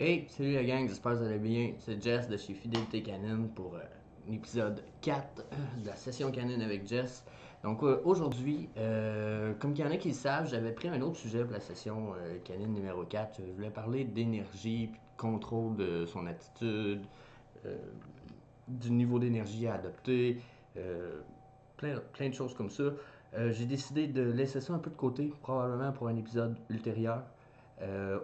Hey, salut la gang, j'espère que vous allez bien. C'est Jess de chez Fidélité Canine pour l'épisode 4 de la session canine avec Jess. Donc aujourd'hui, comme il y en a qui le savent, j'avais pris un autre sujet pour la session canine numéro 4. Je voulais parler d'énergie, puis de contrôle de son attitude, euh, du niveau d'énergie à adopter, euh, plein de choses comme ça. J'ai décidé de laisser ça un peu de côté, probablement pour un épisode ultérieur.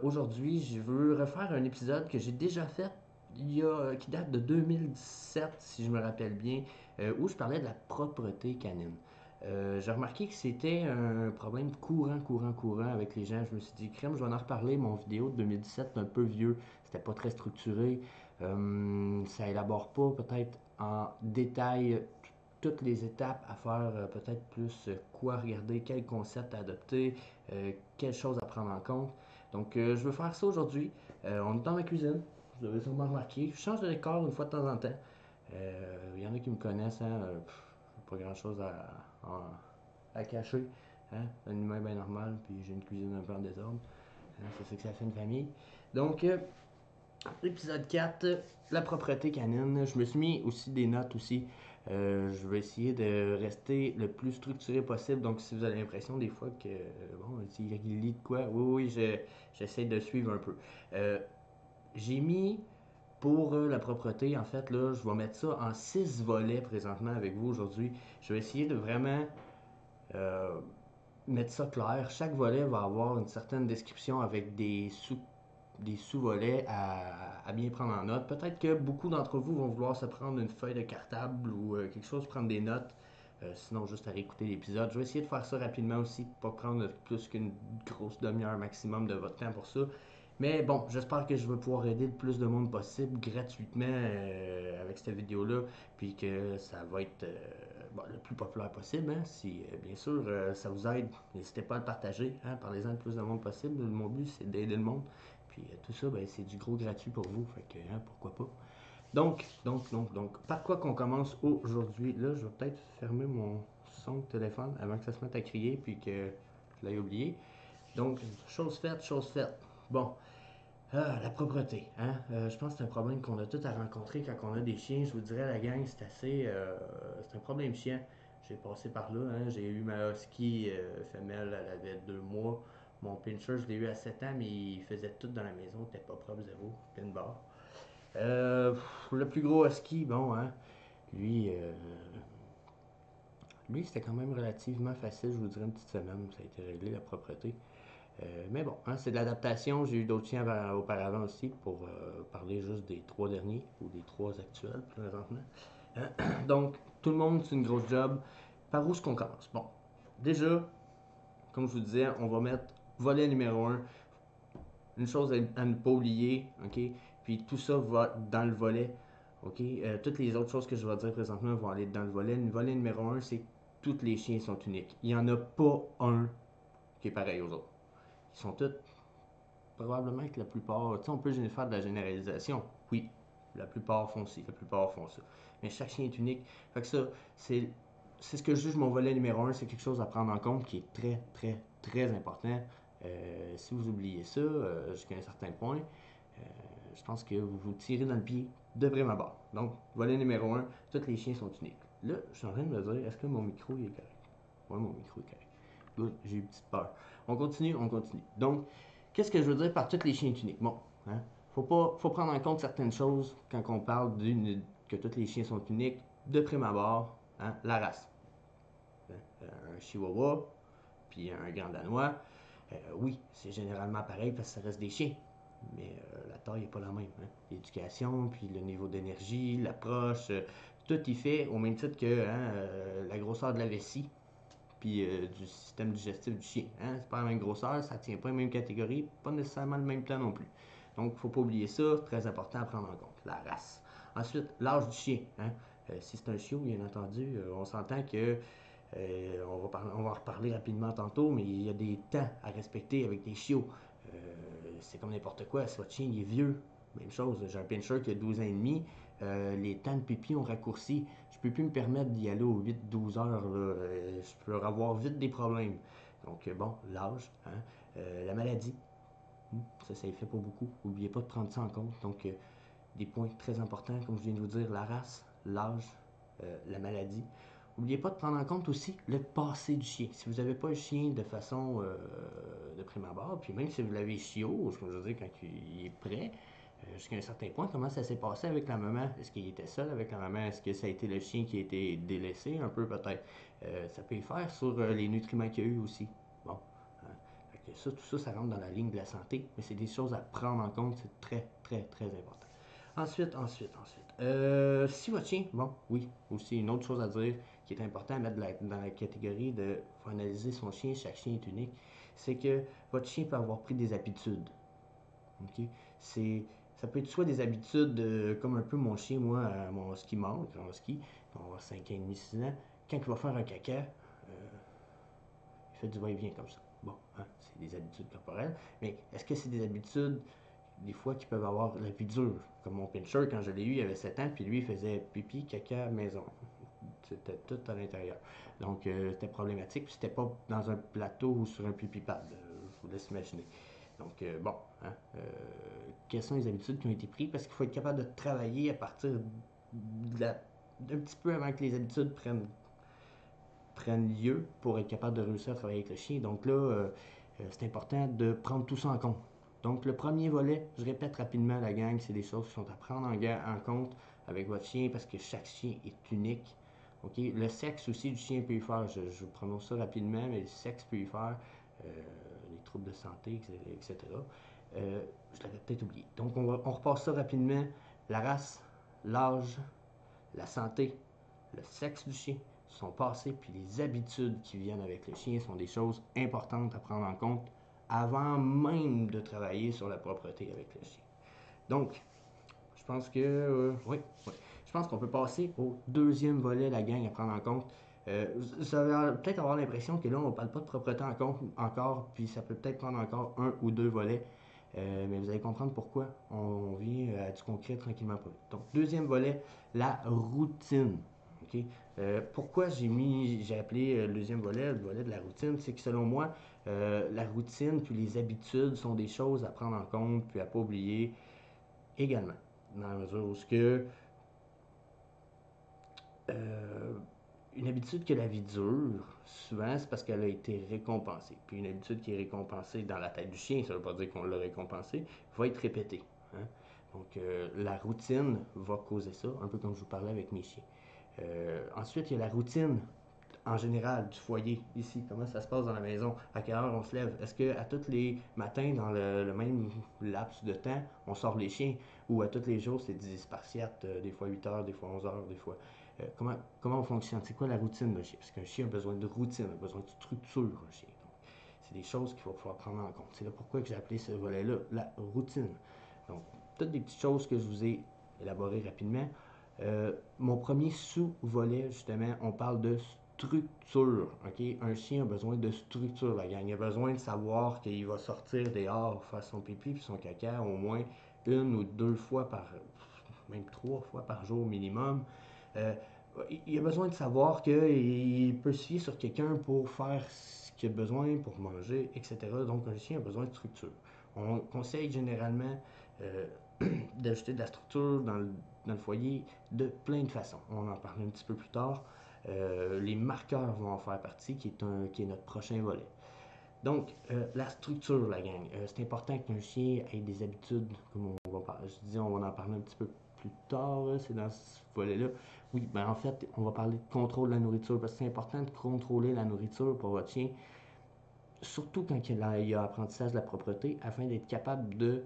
Aujourd'hui, je veux refaire un épisode que j'ai déjà fait qui date de 2017, si je me rappelle bien, où je parlais de la propreté canine. J'ai remarqué que c'était un problème courant avec les gens. Je me suis dit, crème, je vais en reparler. Mon vidéo de 2017 est un peu vieux, c'était pas très structuré. Ça élabore pas peut-être en détail toutes les étapes à faire, peut-être plus quoi regarder, quel concept à adopter, quelles choses à prendre en compte. Donc, je veux faire ça aujourd'hui. On est dans ma cuisine, vous avez sûrement remarqué. Je change de décor une fois de temps en temps. Il y en a qui me connaissent, hein, pas grand chose à cacher. Hein? Un humain bien normal, puis j'ai une cuisine un peu en désordre. Hein? C'est que ça fait une famille. Donc, épisode 4, la propreté canine. Je me suis mis aussi des notes aussi. Je vais essayer de rester le plus structuré possible. Donc, si vous avez l'impression des fois que, bon, il lit de quoi, oui, j'essaie de suivre un peu. Euh, j'ai mis pour la propreté, en fait, là, je vais mettre ça en 6 volets présentement avec vous aujourd'hui. Je vais essayer de vraiment euh, mettre ça clair. Chaque volet va avoir une certaine description avec des sous-volets à bien prendre en note. Peut-être que beaucoup d'entre vous vont vouloir se prendre une feuille de cartable ou quelque chose, prendre des notes. Sinon, juste à réécouter l'épisode. Je vais essayer de faire ça rapidement aussi, pour pas prendre plus qu'une grosse demi-heure maximum de votre temps pour ça. Mais bon, j'espère que je vais pouvoir aider le plus de monde possible gratuitement avec cette vidéo-là, puis que ça va être bon, le plus populaire possible. Hein. Si bien sûr ça vous aide, n'hésitez pas à le partager. Hein. Parlez-en le plus de monde possible. Mon but, c'est d'aider le monde. Puis tout ça, ben, c'est du gros gratuit pour vous. Fait que, hein, pourquoi pas. Donc, par quoi qu'on commence aujourd'hui? Là, je vais peut-être fermer mon son de téléphone avant que ça se mette à crier, puis que je l'ai oublié. Donc, chose faite, chose faite. Bon, la propreté. Hein? Je pense que c'est un problème qu'on a tous à rencontrer quand on a des chiens. Je vous dirais, la gang, c'est assez. C'est un problème chien. J'ai passé par là. Hein? J'ai eu ma husky femelle, elle avait 2 mois. Mon pincher, je l'ai eu à 7 ans, mais il faisait tout dans la maison. Il était pas propre, zéro. Plein de barre. Le plus gros husky, bon, hein? Lui, euh, lui c'était quand même relativement facile. Je vous dirais une petite semaine, ça a été réglé, la propreté. Mais bon, hein, c'est de l'adaptation. J'ai eu d'autres chiens auparavant aussi pour parler juste des 3 derniers ou des 3 actuels présentement. Donc, tout le monde, c'est une grosse job. Par où est-ce qu'on commence? Bon, déjà, comme je vous disais, on va mettre volet numéro un. Une chose à ne pas oublier, ok? Puis tout ça va dans le volet, ok? Toutes les autres choses que je vais dire présentement vont aller dans le volet. Le volet numéro un, c'est que tous les chiens sont uniques. Il n'y en a pas un qui est pareil aux autres. Ils sont tous probablement que la plupart, tu sais, on peut faire de la généralisation. Oui, la plupart font ci, la plupart font ça. Mais chaque chien est unique. Fait que ça, c'est c'est ce que je juge mon volet numéro un, c'est quelque chose à prendre en compte qui est très important. Si vous oubliez ça jusqu'à un certain point, euh, je pense que vous vous tirez dans le pied de prime abord. Donc, volet numéro un, tous les chiens sont uniques. Là, je suis en train de me dire, est-ce que mon micro est correct? Oui, mon micro est correct. Good, j'ai eu une petite peur. On continue, on continue. Donc, qu'est-ce que je veux dire par tous les chiens uniques? Bon, hein? Faut prendre en compte certaines choses quand on parle que tous les chiens sont uniques. De prime abord, hein, la race. Hein? Un chihuahua, puis un grand danois. Oui, c'est généralement pareil parce que ça reste des chiens. Mais la taille n'est pas la même. Hein? L'éducation, puis le niveau d'énergie, l'approche, tout y fait au même titre que hein, la grosseur de la vessie, puis du système digestif du chien. Hein? C'est pas la même grosseur, ça tient pas la même catégorie, pas nécessairement le même plan non plus. Donc, il ne faut pas oublier ça, c'est très important à prendre en compte, la race. Ensuite, l'âge du chien. Hein? Si c'est un chiot, bien entendu, on s'entend que on va en reparler rapidement tantôt, mais il y a des temps à respecter avec des chiots. Euh, c'est comme n'importe quoi. Si votre chien il est vieux, même chose. J'ai un pincher qui a 12 ans et demi. Les temps de pipi ont raccourci. Je peux plus me permettre d'y aller aux 8-12 heures. Là. Je peux avoir vite des problèmes. Donc, bon, l'âge, hein, la maladie. Ça y fait pour beaucoup. N'oubliez pas de prendre ça en compte. Donc, des points très importants, comme je viens de vous dire, la race, l'âge, la maladie. N'oubliez pas de prendre en compte aussi le passé du chien. Si vous n'avez pas le chien de façon de prime abord, puis même si vous l'avez chiot, je veux dire, quand il est prêt, jusqu'à un certain point, comment ça s'est passé avec la maman? Est-ce qu'il était seul avec la maman? Est-ce que ça a été le chien qui a été délaissé un peu peut-être? Ça peut y faire sur les nutriments qu'il y a eu aussi. Bon. Hein. Fait que ça, tout ça, ça rentre dans la ligne de la santé, mais c'est des choses à prendre en compte, c'est très, très, très important. Ensuite. Si votre chien, bon, oui, aussi une autre chose à dire qui est important à mettre dans la catégorie de faut analyser son chien, chaque chien est unique, c'est que votre chien peut avoir pris des habitudes. Ok? C'est, ça peut être soit des habitudes, comme un peu mon chien, moi, mon ski mort, grand ski, il va avoir 5 ans et demi, 6 ans, quand il va faire un caca, il fait du va-et-vient comme ça. Bon, hein, c'est des habitudes corporelles, mais est-ce que c'est des habitudes des fois qui peuvent avoir la vie dure? Comme mon pincher, quand je l'ai eu, il avait 7 ans, puis lui, il faisait pipi, caca, maison. C'était tout à l'intérieur. Donc, c'était problématique, puis c'était pas dans un plateau ou sur un pipi pad. Je vous laisse imaginer. Donc, bon, hein, quelles sont les habitudes qui ont été prises? Parce qu'il faut être capable de travailler à partir d'un petit peu avant que les habitudes prennent lieu pour être capable de réussir à travailler avec le chien. Donc là, c'est important de prendre tout ça en compte. Donc le premier volet, je répète rapidement la gang, c'est des choses qui sont à prendre en compte avec votre chien parce que chaque chien est unique. Okay? Le sexe aussi du chien peut y faire, je prononce ça rapidement, mais le sexe peut y faire, les troubles de santé, etc. Je l'avais peut-être oublié. Donc on repasse ça rapidement. La race, l'âge, la santé, le sexe du chien, son passé, puis les habitudes qui viennent avec le chien sont des choses importantes à prendre en compte avant même de travailler sur la propreté avec le chien. Donc, je pense que oui, je pense qu'on peut passer au deuxième volet, la gang, à prendre en compte. Vous allez peut-être avoir l'impression que là, on ne parle pas de propreté encore, puis ça peut peut-être prendre encore un ou deux volets. Mais vous allez comprendre pourquoi on vient à du concret tranquillement pas vite. Donc, deuxième volet, la routine. OK? Pourquoi j'ai appelé le deuxième volet le volet de la routine, c'est que selon moi, la routine puis les habitudes sont des choses à prendre en compte puis à ne pas oublier également. Dans la mesure où ce que euh, une habitude que la vie dure, souvent c'est parce qu'elle a été récompensée. Puis une habitude qui est récompensée dans la tête du chien, ça ne veut pas dire qu'on l'a récompensée, va être répétée. Hein? Donc la routine va causer ça, un peu comme je vous parlais avec mes chiens. Ensuite, il y a la routine en général du foyer ici. Comment ça se passe dans la maison? À quelle heure on se lève? Est-ce qu'à tous les matins, dans le même laps de temps, on sort les chiens? Ou à tous les jours, c'est 10 spartiates, des fois 8 heures, des fois 11 heures, des fois. Comment on fonctionne? C'est quoi la routine d'un chien? Parce qu'un chien a besoin de routine, a besoin de structure, un chien. Donc, c'est des choses qu'il va falloir prendre en compte. C'est là pourquoi que j'ai appelé ce volet-là la routine. Donc, toutes des petites choses que je vous ai élaborées rapidement. Mon premier sous-volet, justement, on parle de structure. Okay? Un chien a besoin de structure, la gang. Il a besoin de savoir qu'il va sortir dehors, faire son pipi puis son caca au moins une ou deux fois même 3 fois par jour minimum. Euh, il a besoin de savoir qu'il peut se fier sur quelqu'un pour faire ce qu'il a besoin, pour manger, etc. Donc un chien a besoin de structure. On conseille généralement euh, d'ajouter de la structure dans le foyer de plein de façons. On en parle un petit peu plus tard. Les marqueurs vont en faire partie, qui est notre prochain volet. Donc, la structure, la gang. C'est important qu'un chien ait des habitudes, comme on va parler. Je dis, on va en parler un petit peu plus tard, c'est dans ce volet-là. Oui, ben en fait, on va parler de contrôle de la nourriture, parce que c'est important de contrôler la nourriture pour votre chien, surtout quand il y a apprentissage de la propreté, afin d'être capable de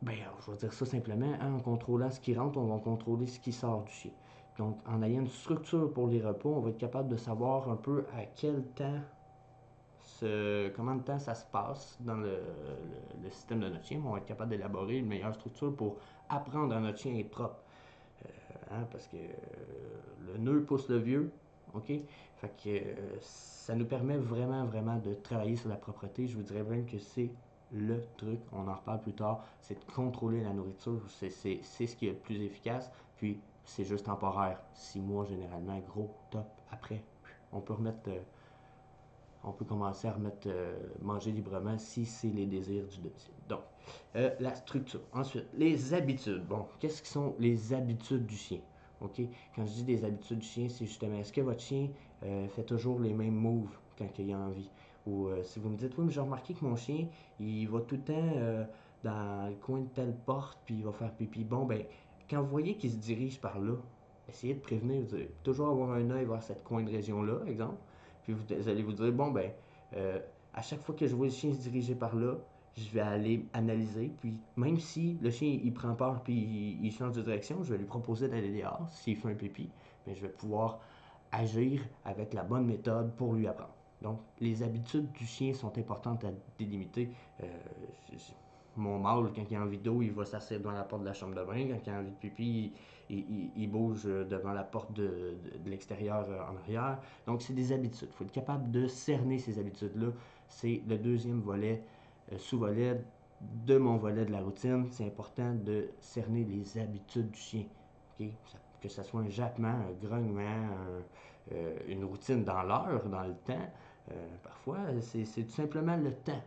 ben, je vais dire ça simplement, hein, en contrôlant ce qui rentre, on va contrôler ce qui sort du chien. Donc, en ayant une structure pour les repas, on va être capable de savoir un peu à quel temps, comment de temps ça se passe dans le système de notre chien. On va être capable d'élaborer une meilleure structure pour apprendre à notre chien à être propre. Hein, parce que le nœud pousse le vieux, ok? Fait que ça nous permet vraiment, vraiment de travailler sur la propreté. Je vous dirais même que c'est le truc, on en reparle plus tard, c'est de contrôler la nourriture. C'est ce qui est le plus efficace. Puis c'est juste temporaire. 6 mois généralement, gros, top. Après, on peut remettre on peut commencer à remettre manger librement si c'est les désirs du domicile. Donc, la structure. Ensuite, les habitudes. Bon, qu'est-ce qui sont les habitudes du chien? OK? Quand je dis des habitudes du chien, c'est justement, est-ce que votre chien fait toujours les mêmes moves quand il a envie? Ou si vous me dites, oui, mais j'ai remarqué que mon chien, il va tout le temps dans le coin de telle porte, puis il va faire pipi. Bon, ben, quand vous voyez qu'il se dirige par là, essayez de prévenir, toujours avoir un œil vers cette coin de région-là, exemple. Puis vous allez vous dire, bon, ben, à chaque fois que je vois le chien se diriger par là, je vais aller analyser. Puis même si le chien il prend peur puis il change de direction, je vais lui proposer d'aller dehors s'il fait un pipi. Mais je vais pouvoir agir avec la bonne méthode pour lui apprendre. Donc, les habitudes du chien sont importantes à délimiter. Euh, mon mâle, quand il a envie d'eau, il va s'asseoir devant la porte de la chambre de bain. Quand il a envie de pipi, il bouge devant la porte de l'extérieur en arrière. Donc, c'est des habitudes. Il faut être capable de cerner ces habitudes-là. C'est le deuxième volet, sous-volet de mon volet de la routine. C'est important de cerner les habitudes du chien. Okay? Que ce soit un jappement, un grognement, une routine dans l'heure, dans le temps. Parfois, c'est tout simplement le temps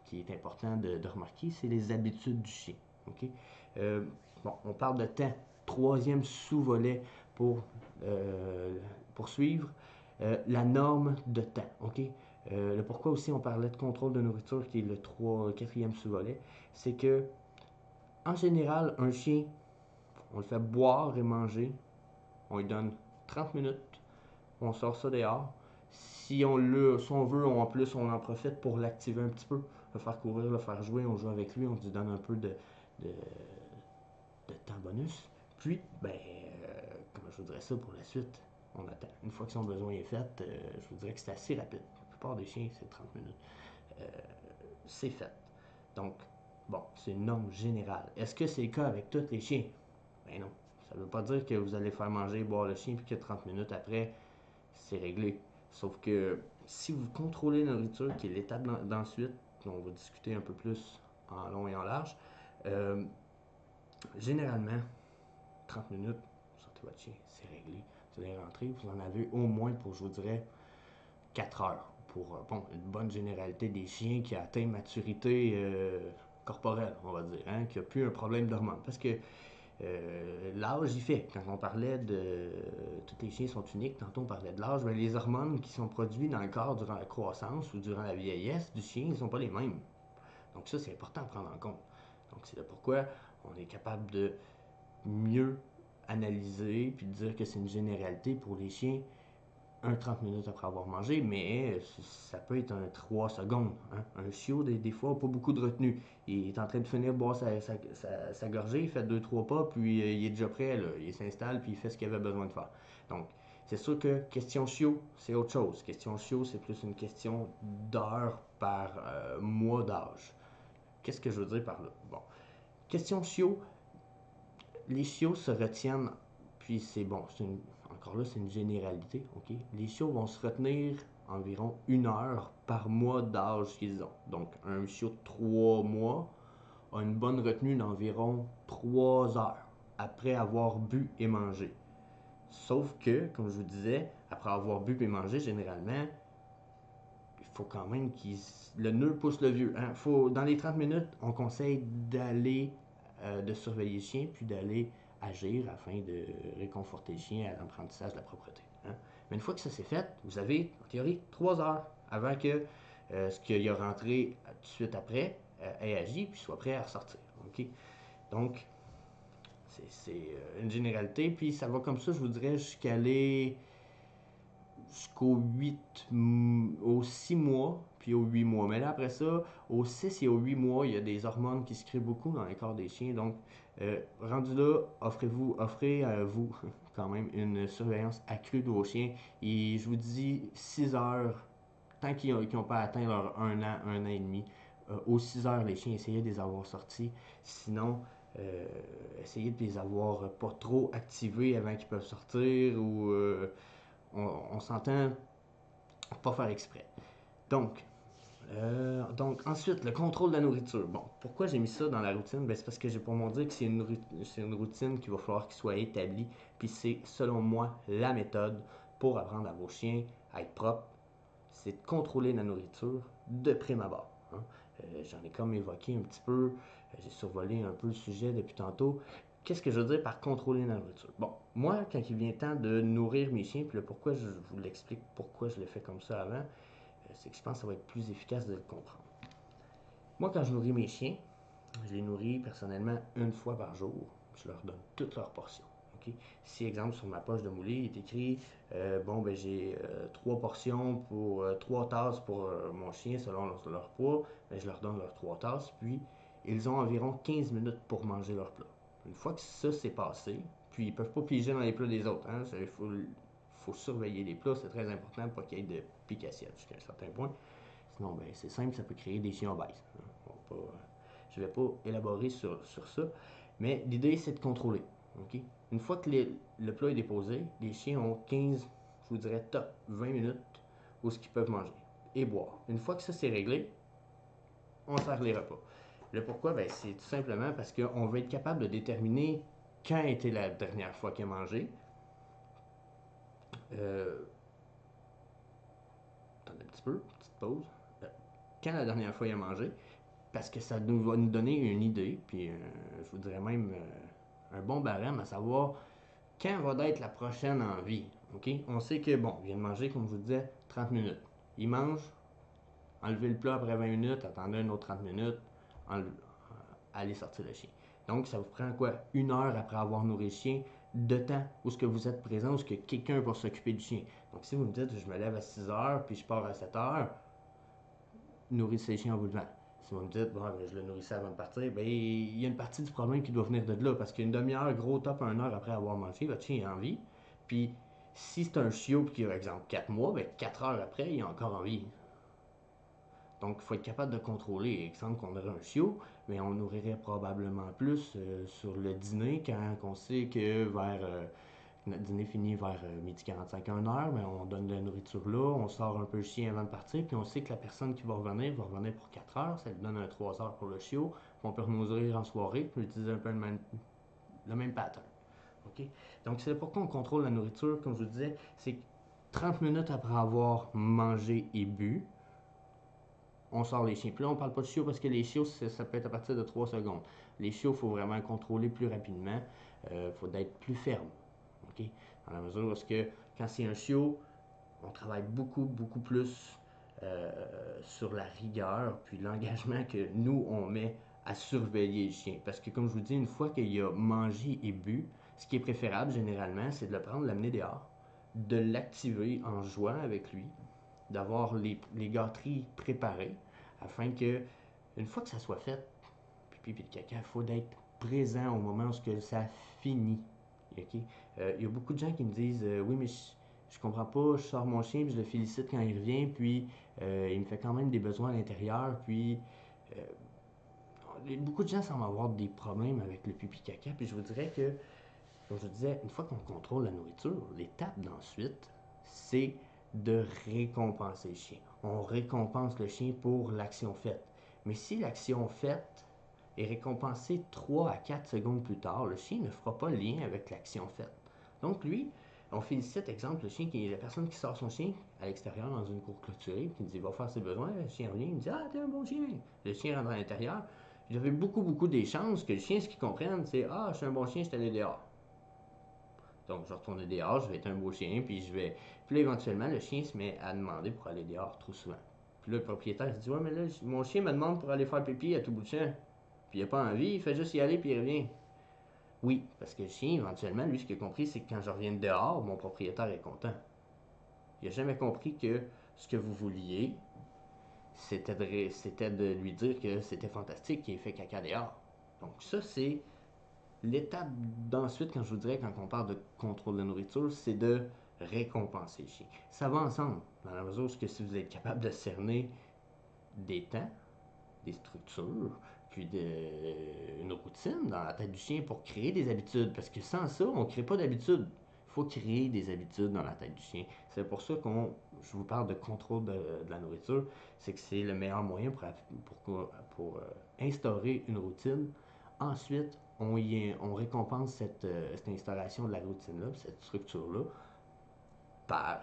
qui est important de remarquer, c'est les habitudes du chien. Okay? Bon, on parle de temps. Troisième sous-volet pour poursuivre, la norme de temps. Okay? Le pourquoi aussi on parlait de contrôle de nourriture, qui est le quatrième sous-volet, c'est que, en général, un chien, on le fait boire et manger, on lui donne 30 minutes, on sort ça dehors. Si on veut, en plus, on en profite pour l'activer un petit peu, le faire courir, le faire jouer, on joue avec lui, on lui donne un peu de, de temps bonus. Puis, ben, comment je vous dirais ça pour la suite? On attend. Une fois que son besoin est fait, je vous dirais que c'est assez rapide. La plupart des chiens, c'est 30 minutes. Euh, c'est fait. Donc, bon, c'est une norme générale. Est-ce que c'est le cas avec tous les chiens? Ben non. Ça ne veut pas dire que vous allez faire manger et boire le chien puis que 30 minutes après, c'est réglé. Sauf que si vous contrôlez la nourriture, qui est l'étape d'ensuite, dont on va discuter un peu plus en long et en large, euh, généralement, 30 minutes, vous sortez votre chien, c'est réglé. Vous allez rentrer, vous en avez au moins pour, je vous dirais, 4 heures. Pour bon, une bonne généralité des chiens qui a atteint maturité corporelle, on va dire, hein, qui n'a plus un problème d'hormones. Parce que l'âge, il fait. Quand on parlait de tous les chiens sont uniques, tantôt on parlait de l'âge, mais les hormones qui sont produites dans le corps durant la croissance ou durant la vieillesse du chien, ils ne sont pas les mêmes. Donc ça, c'est important à prendre en compte. Donc c'est là pourquoi on est capable de mieux analyser puis de dire que c'est une généralité pour les chiens 30 minutes après avoir mangé, mais ça peut être un 3 secondes. Hein. Un chiot, des fois, n'a pas beaucoup de retenue. Il est en train de finir de boire sa gorgée, il fait 2-3 pas, puis il est déjà prêt, là. Il s'installe, puis il fait ce qu'il avait besoin de faire. Donc, c'est sûr que question chiot, c'est autre chose. Question chiot, c'est plus une question d'heures par mois d'âge. Qu'est-ce que je veux dire par là? Bon. Question chiot, les chiots se retiennent, puis c'est bon, encore là, c'est une généralité, ok? Les chiots vont se retenir environ 1 heure par mois d'âge qu'ils ont. Donc, un chiot de 3 mois a une bonne retenue d'environ 3 heures après avoir bu et mangé. Sauf que, comme je vous disais, après avoir bu et mangé, généralement, il faut quand même qu'il le nœud pousse le vieux. Hein? Dans les 30 minutes, on conseille d'aller, de surveiller le chien, puis d'aller agir afin de réconforter le chien à l'apprentissage de la propreté. Hein? Mais une fois que ça c'est fait, vous avez, en théorie, 3 heures avant que ce qu'il a rentré tout de suite après ait agi, puis soit prêt à ressortir. Okay? Donc, c'est une généralité, puis ça va comme ça, je vous dirais, jusqu'au 6 mois, puis aux 8 mois. Mais là, après ça, aux 6 et aux 8 mois, il y a des hormones qui se créent beaucoup dans les corps des chiens. Donc, rendu là, offrez à vous quand même une surveillance accrue de vos chiens. Et je vous dis 6 heures, tant qu'ils n'ont pas atteint leur 1 an et demi, aux 6 heures, les chiens, essayez de les avoir sortis. Sinon, essayez de les avoir pas trop activés avant qu'ils peuvent sortir ou on s'entend pas faire exprès. Donc, ensuite, le contrôle de la nourriture. Bon, pourquoi j'ai mis ça dans la routine? Ben, c'est parce que j'ai pour mon dire que c'est une routine qu'il va falloir qu'il soit établie. Puis c'est, selon moi, la méthode pour apprendre à vos chiens à être propres, c'est de contrôler la nourriture de prime abord. Hein. J'en ai comme évoqué un petit peu, j'ai survolé un peu le sujet depuis tantôt. Qu'est-ce que je veux dire par contrôler la nourriture? Bon, moi, quand il vient temps de nourrir mes chiens, puis là, pourquoi je vous l'explique, pourquoi je l'ai fait comme ça avant, c'est que je pense que ça va être plus efficace de le comprendre. Moi, quand je nourris mes chiens, je les nourris personnellement une fois par jour. Je leur donne toutes leurs portions. Okay? Si, exemple, sur ma poche de moulée, il est écrit j'ai 3 portions pour 3 tasses pour mon chien selon leur poids, ben, je leur donne leurs 3 tasses, puis ils ont environ 15 minutes pour manger leur plat. Une fois que ça s'est passé, puis ils ne peuvent pas piger dans les plats des autres. Hein? Faut surveiller les plats, c'est très important pour qu'il y ait de pique assiette jusqu'à un certain point. Sinon, ben, c'est simple, ça peut créer des chiens obèses. Je ne vais pas élaborer sur ça, mais l'idée, c'est de contrôler. Okay? Une fois que le plat est déposé, les chiens ont 15, je vous dirais top 20 minutes où ce qu'ils peuvent manger et boire. Une fois que ça c'est réglé, on sert les repas. Le pourquoi, ben, c'est tout simplement parce qu'on veut être capable de déterminer quand était la dernière fois qu'il a mangé. Attendez un petit peu, petite pause. Quand la dernière fois il a mangé, parce que ça va nous donner une idée, puis je vous dirais même un bon barème à savoir quand va être la prochaine envie. Okay? On sait que, bon, il vient de manger, comme je vous disais, 30 minutes. Il mange, enlevez le plat après 20 minutes, attendez un autre 30 minutes, allez sortir le chien. Donc, ça vous prend quoi? 1 heure après avoir nourri le chien, de temps où ce que vous êtes présent, où ce que quelqu'un va s'occuper du chien. Donc, si vous me dites, je me lève à 6 heures, puis je pars à 7 heures, nourrissez le chien en vous levant. Si vous me dites, bon, ben, je le nourrissais avant de partir, ben, il y a une partie du problème qui doit venir de là, parce qu'une demi-heure, gros top, 1 heure après avoir mangé, votre chien a envie. Puis, si c'est un chiot qui a, par exemple, 4 mois, ben, 4 heures après, il a encore envie. Donc, il faut être capable de contrôler. Exemple qu'on aurait un chiot, mais on nourrirait probablement plus sur le dîner quand on sait que notre dîner finit vers midi 45, 1 heure, mais on donne de la nourriture là, on sort un peu le chien avant de partir, puis on sait que la personne qui va revenir pour 4 heures, ça lui donne un 3 heures pour le chiot, puis on peut nourrir en soirée, puis utiliser un peu le même pattern. Okay? Donc, c'est pourquoi on contrôle la nourriture, comme je vous disais, c'est 30 minutes après avoir mangé et bu, on sort les chiens. Puis là, on parle pas de chiots parce que les chiots, ça peut être à partir de 3 secondes. Les chiots, il faut vraiment contrôler plus rapidement. Il faut être plus ferme. Okay? Dans la mesure où quand c'est un chiot, on travaille beaucoup, beaucoup plus sur la rigueur puis l'engagement que nous, on met à surveiller le chien. Parce que, comme je vous dis, une fois qu'il a mangé et bu, ce qui est préférable, généralement, c'est de le prendre, l'amener dehors, de l'activer en jouant avec lui, d'avoir les gâteries préparées, afin que, une fois que ça soit fait, pipi et caca, il faut être présent au moment où ça finit. Okay? Il y a beaucoup de gens qui me disent oui, mais je comprends pas, je sors mon chien, puis je le félicite quand il revient, puis il me fait quand même des besoins à l'intérieur, puis beaucoup de gens semblent avoir des problèmes avec le pipi caca, puis je vous dirais que, comme je vous disais, une fois qu'on contrôle la nourriture, l'étape d'ensuite, c'est de récompenser le chien. On récompense le chien pour l'action faite. Mais si l'action faite est récompensée 3 à 4 secondes plus tard, le chien ne fera pas le lien avec l'action faite. Donc lui, on félicite, exemple, la personne qui sort son chien à l'extérieur dans une cour clôturée, qui dit, il va faire ses besoins, le chien revient, il me dit, ah, t'es un bon chien. Le chien rentre à l'intérieur. J'avais beaucoup, beaucoup des chances que le chien, ce qu'il comprenne, c'est, ah, je suis un bon chien, je suis allé dehors. Donc, je retourne dehors, je vais être un beau chien, puis je vais. Puis là, éventuellement, le chien se met à demander pour aller dehors trop souvent. Puis là, le propriétaire se dit, ouais, mais là, mon chien me demande pour aller faire pipi à tout bout de champ. Puis il a pas envie, il fait juste y aller, puis il revient. Oui, parce que le chien, éventuellement, lui, ce qu'il a compris, c'est que quand je reviens de dehors, mon propriétaire est content. Il n'a jamais compris que ce que vous vouliez, c'était de lui dire que c'était fantastique qu'il ait fait caca dehors. Donc, ça, c'est l'étape d'ensuite, quand je vous dirais, quand on parle de contrôle de nourriture, c'est de récompenser le chien. Ça va ensemble, dans la mesure où si vous êtes capable de cerner des temps, des structures, puis une routine dans la tête du chien pour créer des habitudes. Parce que sans ça, on ne crée pas d'habitude. Il faut créer des habitudes dans la tête du chien. C'est pour ça je vous parle de contrôle de la nourriture, c'est que c'est le meilleur moyen pour instaurer une routine. Ensuite, on récompense cette installation de la routine-là, cette structure-là, par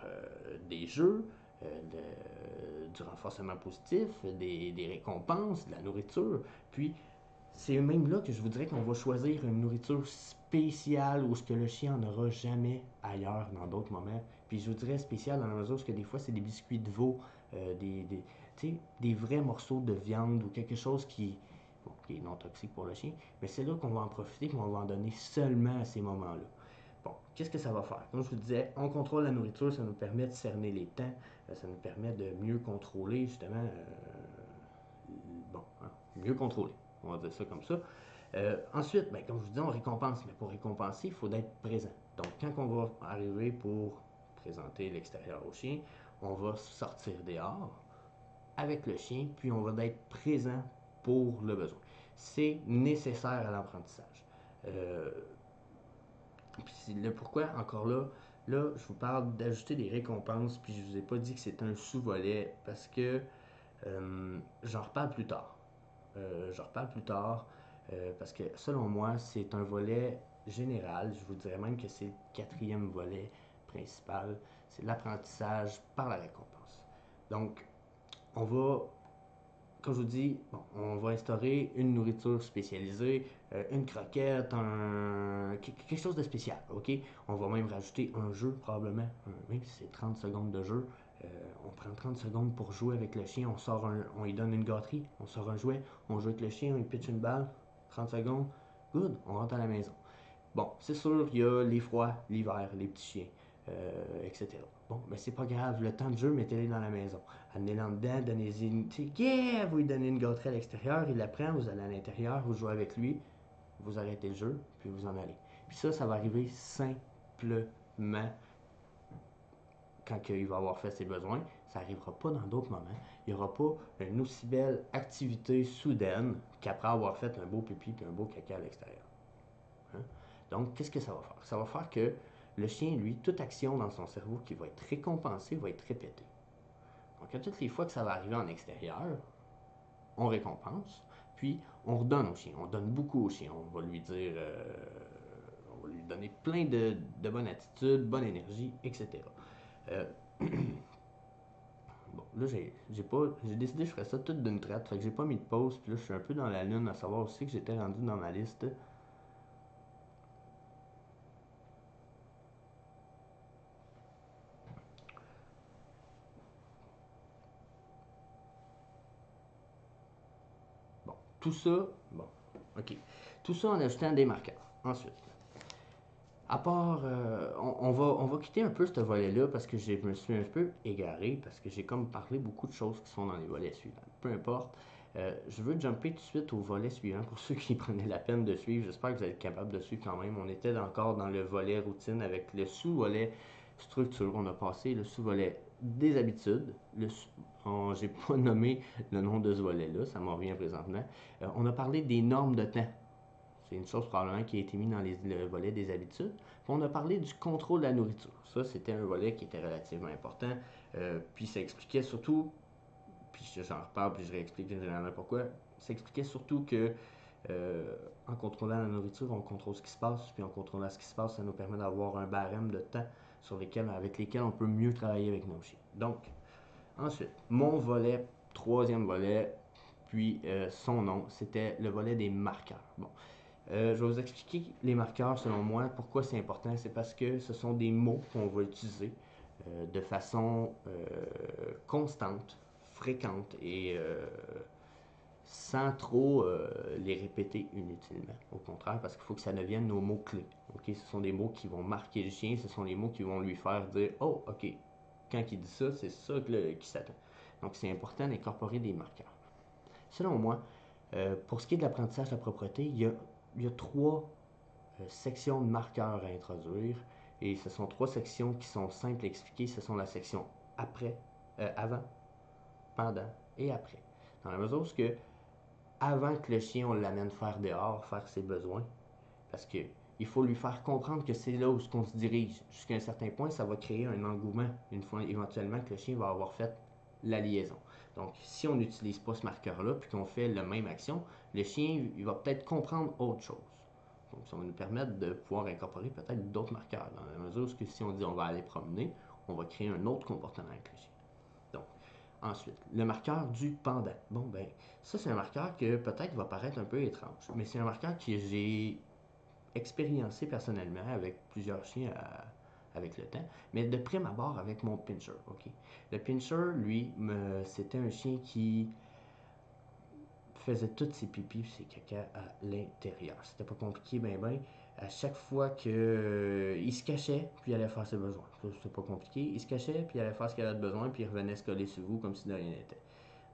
des jeux, du renforcement positif, des récompenses, de la nourriture. Puis, c'est même là que je vous dirais qu'on va choisir une nourriture spéciale où ce que le chien n'en aura jamais ailleurs dans d'autres moments. Puis je vous dirais spécial dans la mesure où des fois c'est des biscuits de veau, des vrais morceaux de viande ou quelque chose bon, qui est non toxique pour le chien. Mais c'est là qu'on va en profiter, qu'on va en donner seulement à ces moments-là. Bon, qu'est-ce que ça va faire? Comme je vous disais, on contrôle la nourriture, ça nous permet de cerner les temps, ça nous permet de mieux contrôler justement, bon, hein, mieux contrôler. On va dire ça comme ça. Ensuite, ben, comme je vous dis, on récompense. Mais pour récompenser, il faut être présent. Donc, quand on va arriver pour présenter l'extérieur au chien, on va sortir dehors avec le chien, puis on va être présent pour le besoin. C'est nécessaire à l'apprentissage. Puis le pourquoi, encore là, je vous parle d'ajouter des récompenses, puis je vous ai pas dit que c'est un sous-volet, parce que j'en reparle plus tard. Parce que selon moi, c'est un volet général. Je vous dirais même que c'est le quatrième volet principal. C'est l'apprentissage par la récompense. Donc, on va, comme je vous dis, bon, on va instaurer une nourriture spécialisée, une croquette, quelque chose de spécial, ok? On va même rajouter un jeu, probablement, même si c'est 30 secondes de jeu. Euh, on prend 30 secondes pour jouer avec le chien, on lui donne une gâterie, on sort un jouet, on joue avec le chien, on lui pitch une balle, 30 secondes, good, on rentre à la maison. Bon, c'est sûr, il y a les froids, l'hiver, les petits chiens, etc. Bon, mais c'est pas grave, le temps de jeu, mettez-les dans la maison. Amenez-les en dedans, donnez-y une. Yeah! Vous lui donnez une gâterie à l'extérieur, il la prend, vous allez à l'intérieur, vous jouez avec lui, vous arrêtez le jeu, puis vous en allez. Puis ça va arriver simplement quand il va avoir fait ses besoins. Ça n'arrivera pas dans d'autres moments. Il n'y aura pas une aussi belle activité soudaine qu'après avoir fait un beau pipi et un beau caca à l'extérieur. Hein? Donc, qu'est-ce que ça va faire? Ça va faire que le chien, lui, toute action dans son cerveau qui va être récompensée va être répétée. Donc, à toutes les fois que ça va arriver en extérieur, on récompense, puis on redonne au chien. On donne beaucoup au chien. On va lui dire, on va lui donner plein de bonnes attitudes, bonne énergie, etc. Euh, bon, là, j'ai décidé que je ferais ça toute d'une traite, fait que j'ai pas mis de pause, puis là, je suis un peu dans la lune à savoir aussi que j'étais rendu dans ma liste. Bon, tout ça, bon, ok. Tout ça en ajoutant des marqueurs. Ensuite, à part, on va quitter un peu ce volet-là parce que je me suis un peu égaré, parce que j'ai comme parlé beaucoup de choses qui sont dans les volets suivants. Peu importe. Je veux jumper tout de suite au volet suivant pour ceux qui prenaient la peine de suivre. J'espère que vous êtes capable de suivre quand même. On était encore dans le volet routine avec le sous-volet structure. On a passé le sous-volet des habitudes. J'ai pas nommé le nom de ce volet-là, ça m'en revient présentement. On a parlé des normes de temps. C'est une chose probablement qui a été mise dans le volet des habitudes. Puis on a parlé du contrôle de la nourriture. Ça, c'était un volet qui était relativement important. Puis ça expliquait surtout, puis j'en reparle, puis je réexplique généralement pourquoi. Ça expliquait surtout que en contrôlant la nourriture, on contrôle ce qui se passe. Puis en contrôlant ce qui se passe, ça nous permet d'avoir un barème de temps avec lesquels on peut mieux travailler avec nos chiens. Donc, ensuite, mon volet, troisième volet, puis son nom, c'était le volet des marqueurs. Bon, je vais vous expliquer les marqueurs selon moi. Pourquoi c'est important? C'est parce que ce sont des mots qu'on va utiliser de façon constante, fréquente et sans trop les répéter inutilement. Au contraire, parce qu'il faut que ça devienne nos mots-clés. Okay? Ce sont des mots qui vont marquer le chien, ce sont des mots qui vont lui faire dire oh, ok, quand il dit ça, c'est ça qui s'attend. Donc c'est important d'incorporer des marqueurs. Selon moi, pour ce qui est de l'apprentissage de la propreté, il y a trois sections de marqueurs à introduire. Et ce sont trois sections qui sont simples à expliquer. Ce sont la section avant, pendant et après. Dans la mesure où avant que le chien, on l'amène faire dehors, faire ses besoins, parce que il faut lui faire comprendre que c'est là où on se dirige. Jusqu'à un certain point, ça va créer un engouement une fois éventuellement que le chien va avoir fait la liaison. Donc, si on n'utilise pas ce marqueur-là, puis qu'on fait la même action, le chien il va peut-être comprendre autre chose. Donc, ça va nous permettre de pouvoir incorporer peut-être d'autres marqueurs. Dans la mesure où si on dit on va aller promener, on va créer un autre comportement avec le chien. Ensuite, le marqueur du pendant. Bon, ben, ça, c'est un marqueur que peut-être va paraître un peu étrange, mais c'est un marqueur que j'ai expériencé personnellement avec plusieurs chiens avec le temps, mais de prime abord avec mon Pinscher, ok? Le Pinscher, lui, c'était un chien qui faisait toutes ses pipis et ses caca à l'intérieur. C'était pas compliqué, ben. À chaque fois que il se cachait, puis il allait faire ses besoins. C'était pas compliqué. Il se cachait, puis il allait faire ce qu'il avait besoin, puis il revenait se coller sur vous comme si de rien n'était.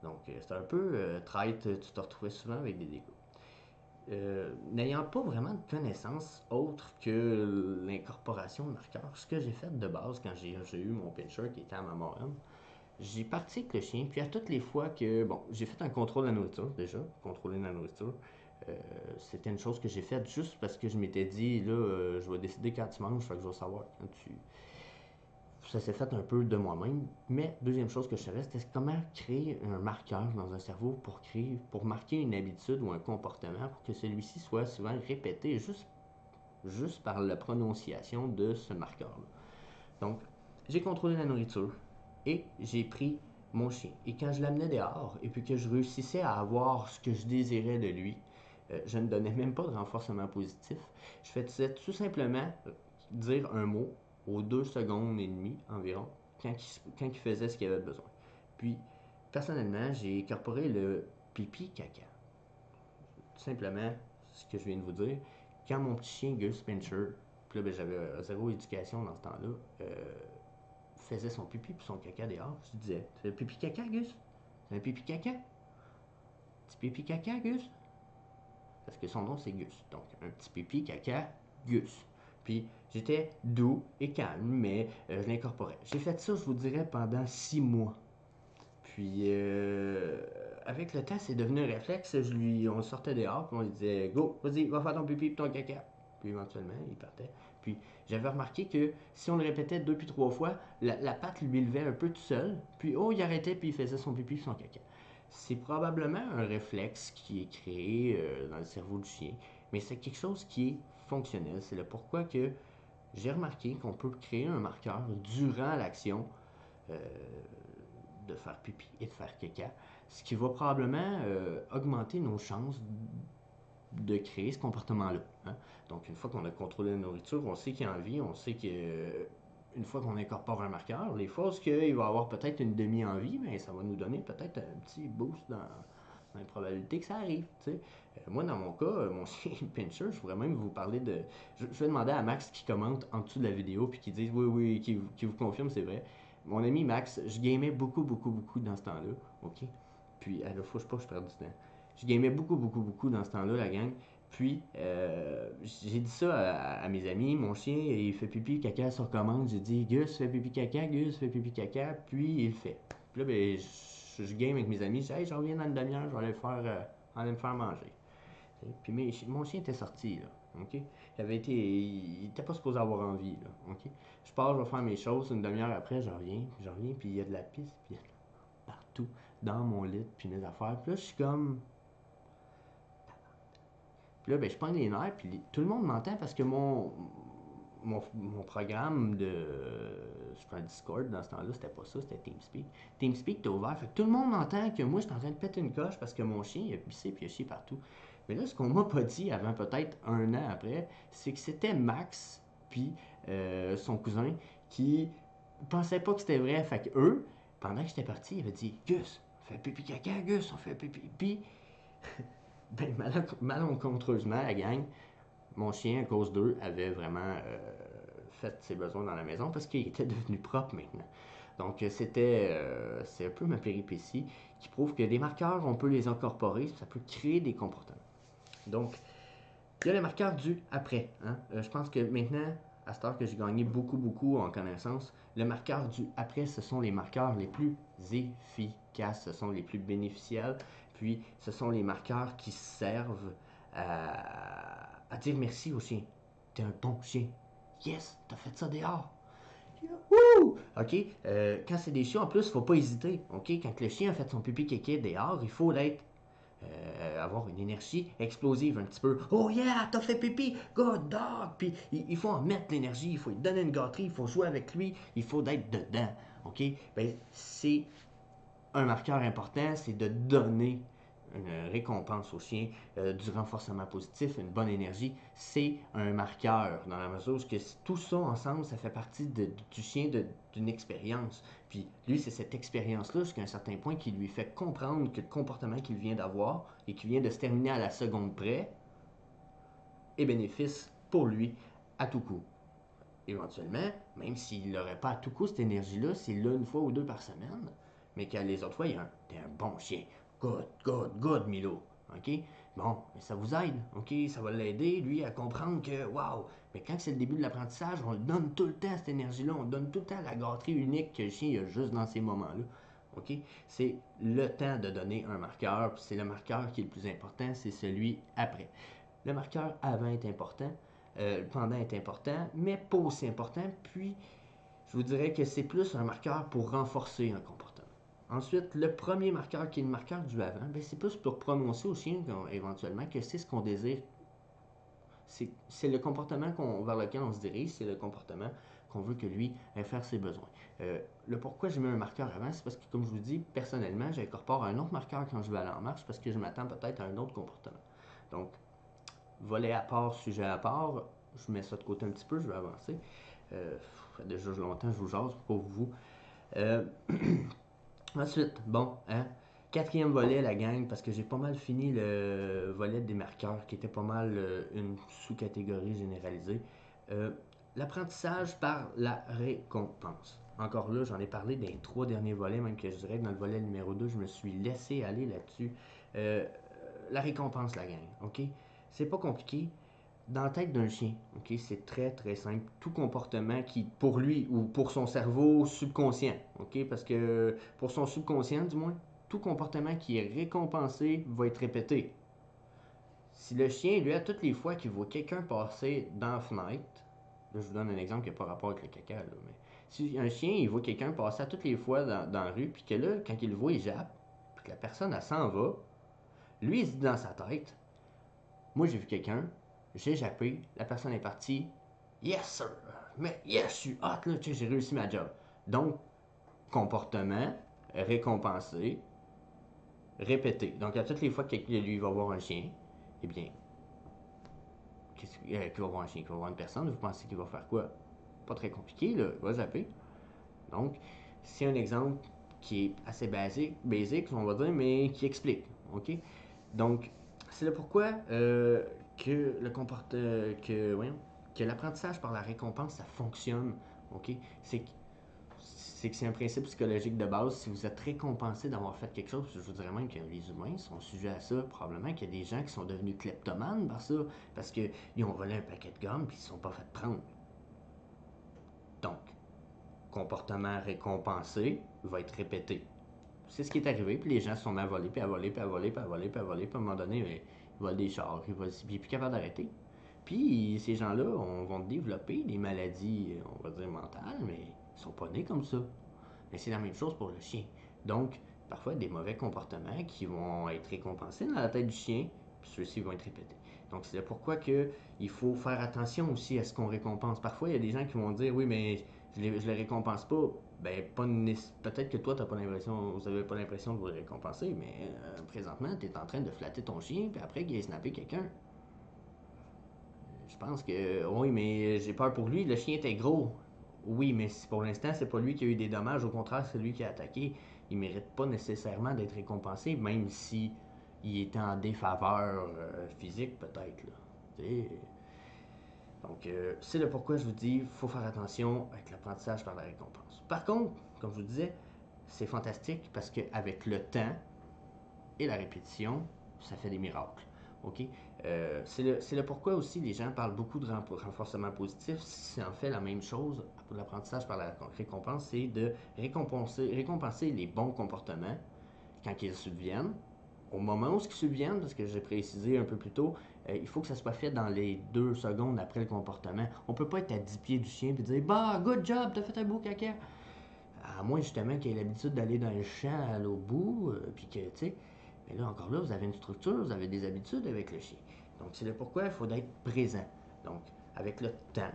Donc, c'était un peu traite. Tu te retrouvais souvent avec des dégâts. N'ayant pas vraiment de connaissances autres que l'incorporation de marqueurs, ce que j'ai fait de base quand j'ai eu mon Pinscher qui était à ma moraine, j'ai parti avec le chien, puis à toutes les fois que, bon, j'ai fait un contrôle de la nourriture déjà, contrôler la nourriture. C'était une chose que j'ai faite juste parce que je m'étais dit, là, je vais décider quand tu manges, fait que je vais savoir quand tu. Ça s'est fait un peu de moi-même. Mais deuxième chose que je savais, c'était comment créer un marqueur dans un cerveau pour marquer une habitude ou un comportement pour que celui-ci soit souvent répété juste par la prononciation de ce marqueur-là. Donc, j'ai contrôlé la nourriture et j'ai pris mon chien. Et quand je l'amenais dehors et puis que je réussissais à avoir ce que je désirais de lui, je ne donnais même pas de renforcement positif. Je faisais tout simplement dire un mot aux 2 secondes et demie environ quand il faisait ce qu'il avait besoin. Puis, personnellement, j'ai incorporé le pipi caca. Tout simplement, ce que je viens de vous dire. Quand mon petit chien Gus Pincher, puis là, ben, j'avais zéro éducation dans ce temps-là, faisait son pipi puis son caca dehors, je disais, c'est un pipi caca, Gus? C'est un pipi caca? Petit pipi caca, Gus? Parce que son nom c'est Gus. Donc, un petit pipi caca, Gus. Puis, j'étais doux et calme, mais je l'incorporais. J'ai fait ça, je vous dirais, pendant 6 mois. Puis, avec le temps, c'est devenu un réflexe. On le sortait dehors, puis on lui disait, go, vas-y, va faire ton pipi et ton caca. Puis, éventuellement, il partait. Puis, j'avais remarqué que si on le répétait 2 puis 3 fois, la patte lui levait un peu tout seul. Puis, oh, il arrêtait, puis il faisait son pipi et son caca. C'est probablement un réflexe qui est créé dans le cerveau du chien, mais c'est quelque chose qui est fonctionnel. C'est le pourquoi que j'ai remarqué qu'on peut créer un marqueur durant l'action euh, de faire pipi et de faire caca, ce qui va probablement augmenter nos chances de créer ce comportement-là. Hein? Donc, une fois qu'on a contrôlé la nourriture, on sait qu'il y a envie, on sait que une fois qu'on incorpore un marqueur, les fois où il va avoir peut-être une demi-envie, mais ça va nous donner peut-être un petit boost dans la probabilité que ça arrive. Moi, dans mon cas, mon chien Pinscher, je pourrais même vous parler de. Je vais demander à Max qui commente en dessous de la vidéo puis qui dise oui, qui vous confirme, c'est vrai. Mon ami Max, je gamais beaucoup dans ce temps-là. OK? Puis, là, faut pas que je perde du temps. Je gamais beaucoup dans ce temps-là, la gang. Puis, j'ai dit ça à mes amis. Mon chien, il fait pipi caca sur commande. J'ai dit, Gus, fais pipi caca, Gus, fais pipi caca. Puis, il le fait. Puis là, ben, je game avec mes amis. Je dis, hey, je reviens dans une demi-heure, je vais aller me faire manger. Puis, mon chien était sorti, là. OK? Il était pas supposé avoir envie, là. OK? Je pars, je vais faire mes choses. Une demi-heure après, je reviens, puis il y a de la pisse, puis il y a de la partout, dans mon lit, puis mes affaires. Puis là, je suis comme. Puis là, ben, je prends les nerfs, puis tout le monde m'entend parce que mon programme sur un Discord dans ce temps-là, c'était pas ça, c'était TeamSpeak. TeamSpeak était ouvert, fait que tout le monde m'entend que moi, je suis en train de péter une coche parce que mon chien, il a pissé puis il a chié partout. Mais là, ce qu'on m'a pas dit avant peut-être 1 an après, c'est que c'était Max puis son cousin qui pensaient pas que c'était vrai. Fait que eux, pendant que j'étais parti, ils avaient dit Gus, on fait pipi caca, Gus, on fait pipi. Puis, ben, malencontreusement, la gang, mon chien, à cause d'eux, avait vraiment fait ses besoins dans la maison parce qu'il était devenu propre maintenant. Donc, c'est un peu ma péripétie qui prouve que des marqueurs, on peut les incorporer, ça peut créer des comportements. Donc, il y a les marqueurs du après. Hein? Je pense que maintenant, à cette heure que j'ai gagné beaucoup en connaissance, le marqueur du après, ce sont les marqueurs les plus efficaces, ce sont les plus bénéficiels, puis ce sont les marqueurs qui servent à dire merci au chien. T'es un bon chien. Yes, t'as fait ça dehors. Wouh! OK? Quand c'est des chiens, en plus, il faut pas hésiter. OK? Quand le chien a fait son pipi kéké dehors, il faut avoir une énergie explosive un petit peu. Oh yeah, t'as fait pipi, good dog. Puis il faut en mettre l'énergie, il faut lui donner une gâterie, il faut jouer avec lui, il faut être dedans. OK? Ben, c'est un marqueur important, c'est de donner une récompense au chien, du renforcement positif, une bonne énergie. C'est un marqueur dans la mesure où tout ça ensemble, ça fait partie du chien, d'une expérience. Puis lui, c'est cette expérience-là jusqu'à un certain point qui lui fait comprendre que le comportement qu'il vient d'avoir et qui vient de se terminer à la seconde près est bénéfice pour lui à tout coup. Éventuellement, même s'il n'aurait pas à tout coup cette énergie-là, c'est là une fois ou deux par semaine, mais que les autres fois, t'es un bon chien. Good, good, good, Milo. OK? Bon, ça vous aide. OK? Ça va l'aider, lui, à comprendre que, waouh, mais quand c'est le début de l'apprentissage, on le donne tout le temps, cette énergie-là. On donne tout le temps la gâterie unique que le chien a juste dans ces moments-là. OK? C'est le temps de donner un marqueur, puis c'est le marqueur qui est le plus important, c'est celui après. Le marqueur avant est important, le pendant est important, mais pas aussi important. Puis, je vous dirais que c'est plus un marqueur pour renforcer un comportement. Ensuite, le premier marqueur qui est le marqueur du avant, ben c'est plus pour prononcer au chien éventuellement que c'est ce qu'on désire. C'est le comportement vers lequel on se dirige, c'est le comportement qu'on veut que lui ait faire ses besoins. Le pourquoi j'ai mis un marqueur avant, c'est parce que, comme je vous dis, personnellement, j'incorpore un autre marqueur quand je vais aller en marche parce que je m'attends peut-être à un autre comportement. Donc, volet à part, sujet à part, je mets ça de côté un petit peu, je vais avancer. Ça fait déjà longtemps que je vous jase, pour vous. Ensuite, bon, hein, quatrième volet, la gang, parce que j'ai pas mal fini le volet des marqueurs, qui était pas mal une sous-catégorie généralisée. L'apprentissage par la récompense. Encore là, j'en ai parlé dans les 3 derniers volets, même que je dirais que dans le volet numéro 2, je me suis laissé aller là-dessus. La récompense, la gang, ok? C'est pas compliqué. Dans la tête d'un chien, ok, c'est très très simple. Tout comportement qui, pour lui ou pour son cerveau subconscient, ok, parce que pour son subconscient du moins, tout comportement qui est récompensé va être répété. Si le chien, lui, à toutes les fois qu'il voit quelqu'un passer dans la fenêtre, là je vous donne un exemple qui n'a pas rapport avec le caca, là, mais si un chien, il voit quelqu'un passer à toutes les fois dans la rue, puis que là, quand il le voit, il jappe, puis que la personne, elle s'en va, lui, il se dit dans sa tête, moi, j'ai vu quelqu'un, j'ai jappé, la personne est partie. Yes, sir! Mais yes, je suis hot, là, tu sais, j'ai réussi ma job. Donc, comportement, récompensé, répété. Donc, à toutes les fois que lui va voir un chien, eh bien, qu'il va voir un chien, qu'il va voir une personne, vous pensez qu'il va faire quoi? Pas très compliqué, là, il va zapper. Donc, c'est un exemple qui est assez basique, on va dire, mais qui explique, ok? Donc, c'est le pourquoi que que l'apprentissage par la récompense, ça fonctionne, ok? C'est que c'est un principe psychologique de base. Si vous êtes récompensé d'avoir fait quelque chose, je vous dirais même que les humains sont sujets à ça. Probablement qu'il y a des gens qui sont devenus kleptomanes par ça, parce qu'ils ont volé un paquet de gomme puis ils ne se sont pas fait prendre. Donc, comportement récompensé va être répété. C'est ce qui est arrivé, puis les gens se sont mis à voler, puis à voler, puis à voler, puis à voler, puis à voler, puis à un moment donné, ils volent des chars, ils volent, puis ils sont plus capables d'arrêter. Puis ces gens-là vont développer des maladies, on va dire mentales, mais ils sont pas nés comme ça. Mais c'est la même chose pour le chien. Donc, parfois, des mauvais comportements qui vont être récompensés dans la tête du chien, puis ceux-ci vont être répétés. Donc, c'est pourquoi que il faut faire attention aussi à ce qu'on récompense. Parfois, il y a des gens qui vont dire, oui, mais je les récompense pas. Ben, peut-être que toi, vous n'avez pas l'impression de vous récompenser, mais présentement, tu es en train de flatter ton chien, puis après, il a snappé quelqu'un. Je pense que, oui, mais j'ai peur pour lui, le chien était gros. Oui, mais pour l'instant, c'est pas lui qui a eu des dommages, au contraire, c'est lui qui a attaqué. Il mérite pas nécessairement d'être récompensé, même si il était en défaveur physique, peut-être. Donc, c'est le pourquoi je vous dis, il faut faire attention avec l'apprentissage par la récompense. Par contre, comme je vous disais, c'est fantastique parce qu'avec le temps et la répétition, ça fait des miracles. OK? C'est le pourquoi aussi les gens parlent beaucoup de renforcement positif. C'est en fait la même chose pour l'apprentissage par la récompense, c'est de récompenser les bons comportements quand ils subviennent. Au moment où ils subviennent, parce que j'ai précisé un peu plus tôt, il faut que ça soit fait dans les 2 secondes après le comportement. On peut pas être à 10 pieds du chien et dire bah, good job, t'as fait un beau caca. À moins justement qu'il ait l'habitude d'aller dans le champ à l'autre bout, puis que, tu sais, mais là encore là, vous avez une structure, vous avez des habitudes avec le chien. Donc, c'est le pourquoi il faut être présent. Donc, avec le temps,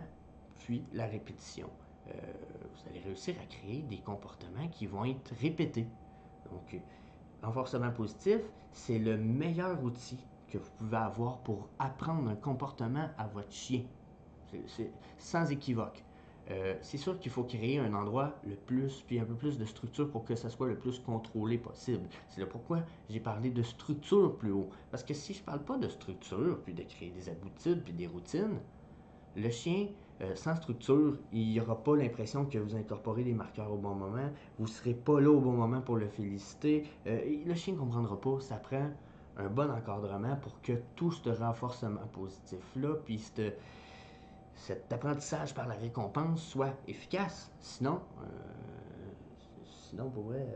puis la répétition, vous allez réussir à créer des comportements qui vont être répétés. Donc, renforcement positif, c'est le meilleur outil que vous pouvez avoir pour apprendre un comportement à votre chien. C'est sans équivoque. C'est sûr qu'il faut créer un endroit le plus, puis un peu plus de structure pour que ça soit le plus contrôlé possible. C'est là pourquoi j'ai parlé de structure plus haut. Parce que si je parle pas de structure, puis de créer des habitudes, puis des routines, le chien, sans structure, il n'aura pas l'impression que vous incorporez des marqueurs au bon moment. Vous ne serez pas là au bon moment pour le féliciter. Le chien ne comprendra pas. Ça prend un bon encadrement pour que tout ce renforcement positif-là, puis cet apprentissage par la récompense soit efficace. Sinon pour vrai,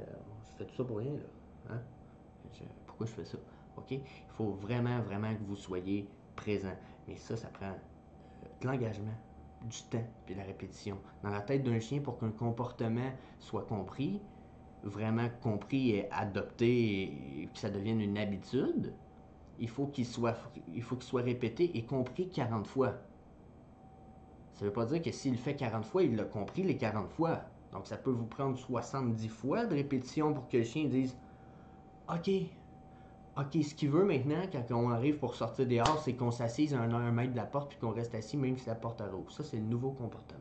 je fais tout ça pour rien. Là. Hein? Pourquoi je fais ça? OK? Il faut vraiment, vraiment que vous soyez présent. Mais ça prend de l'engagement, du temps puis de la répétition. Dans la tête d'un chien, pour qu'un comportement soit compris, vraiment compris et adopté et que ça devienne une habitude, il faut qu'il soit répété et compris 40 fois. Ça ne veut pas dire que s'il le fait 40 fois, il l'a compris les 40 fois. Donc ça peut vous prendre 70 fois de répétition pour que le chien dise OK, OK, ce qu'il veut maintenant, quand on arrive pour sortir dehors, c'est qu'on s'assise à 1 mètre de la porte puis qu'on reste assis même si la porte rouvre. Ça, c'est le nouveau comportement.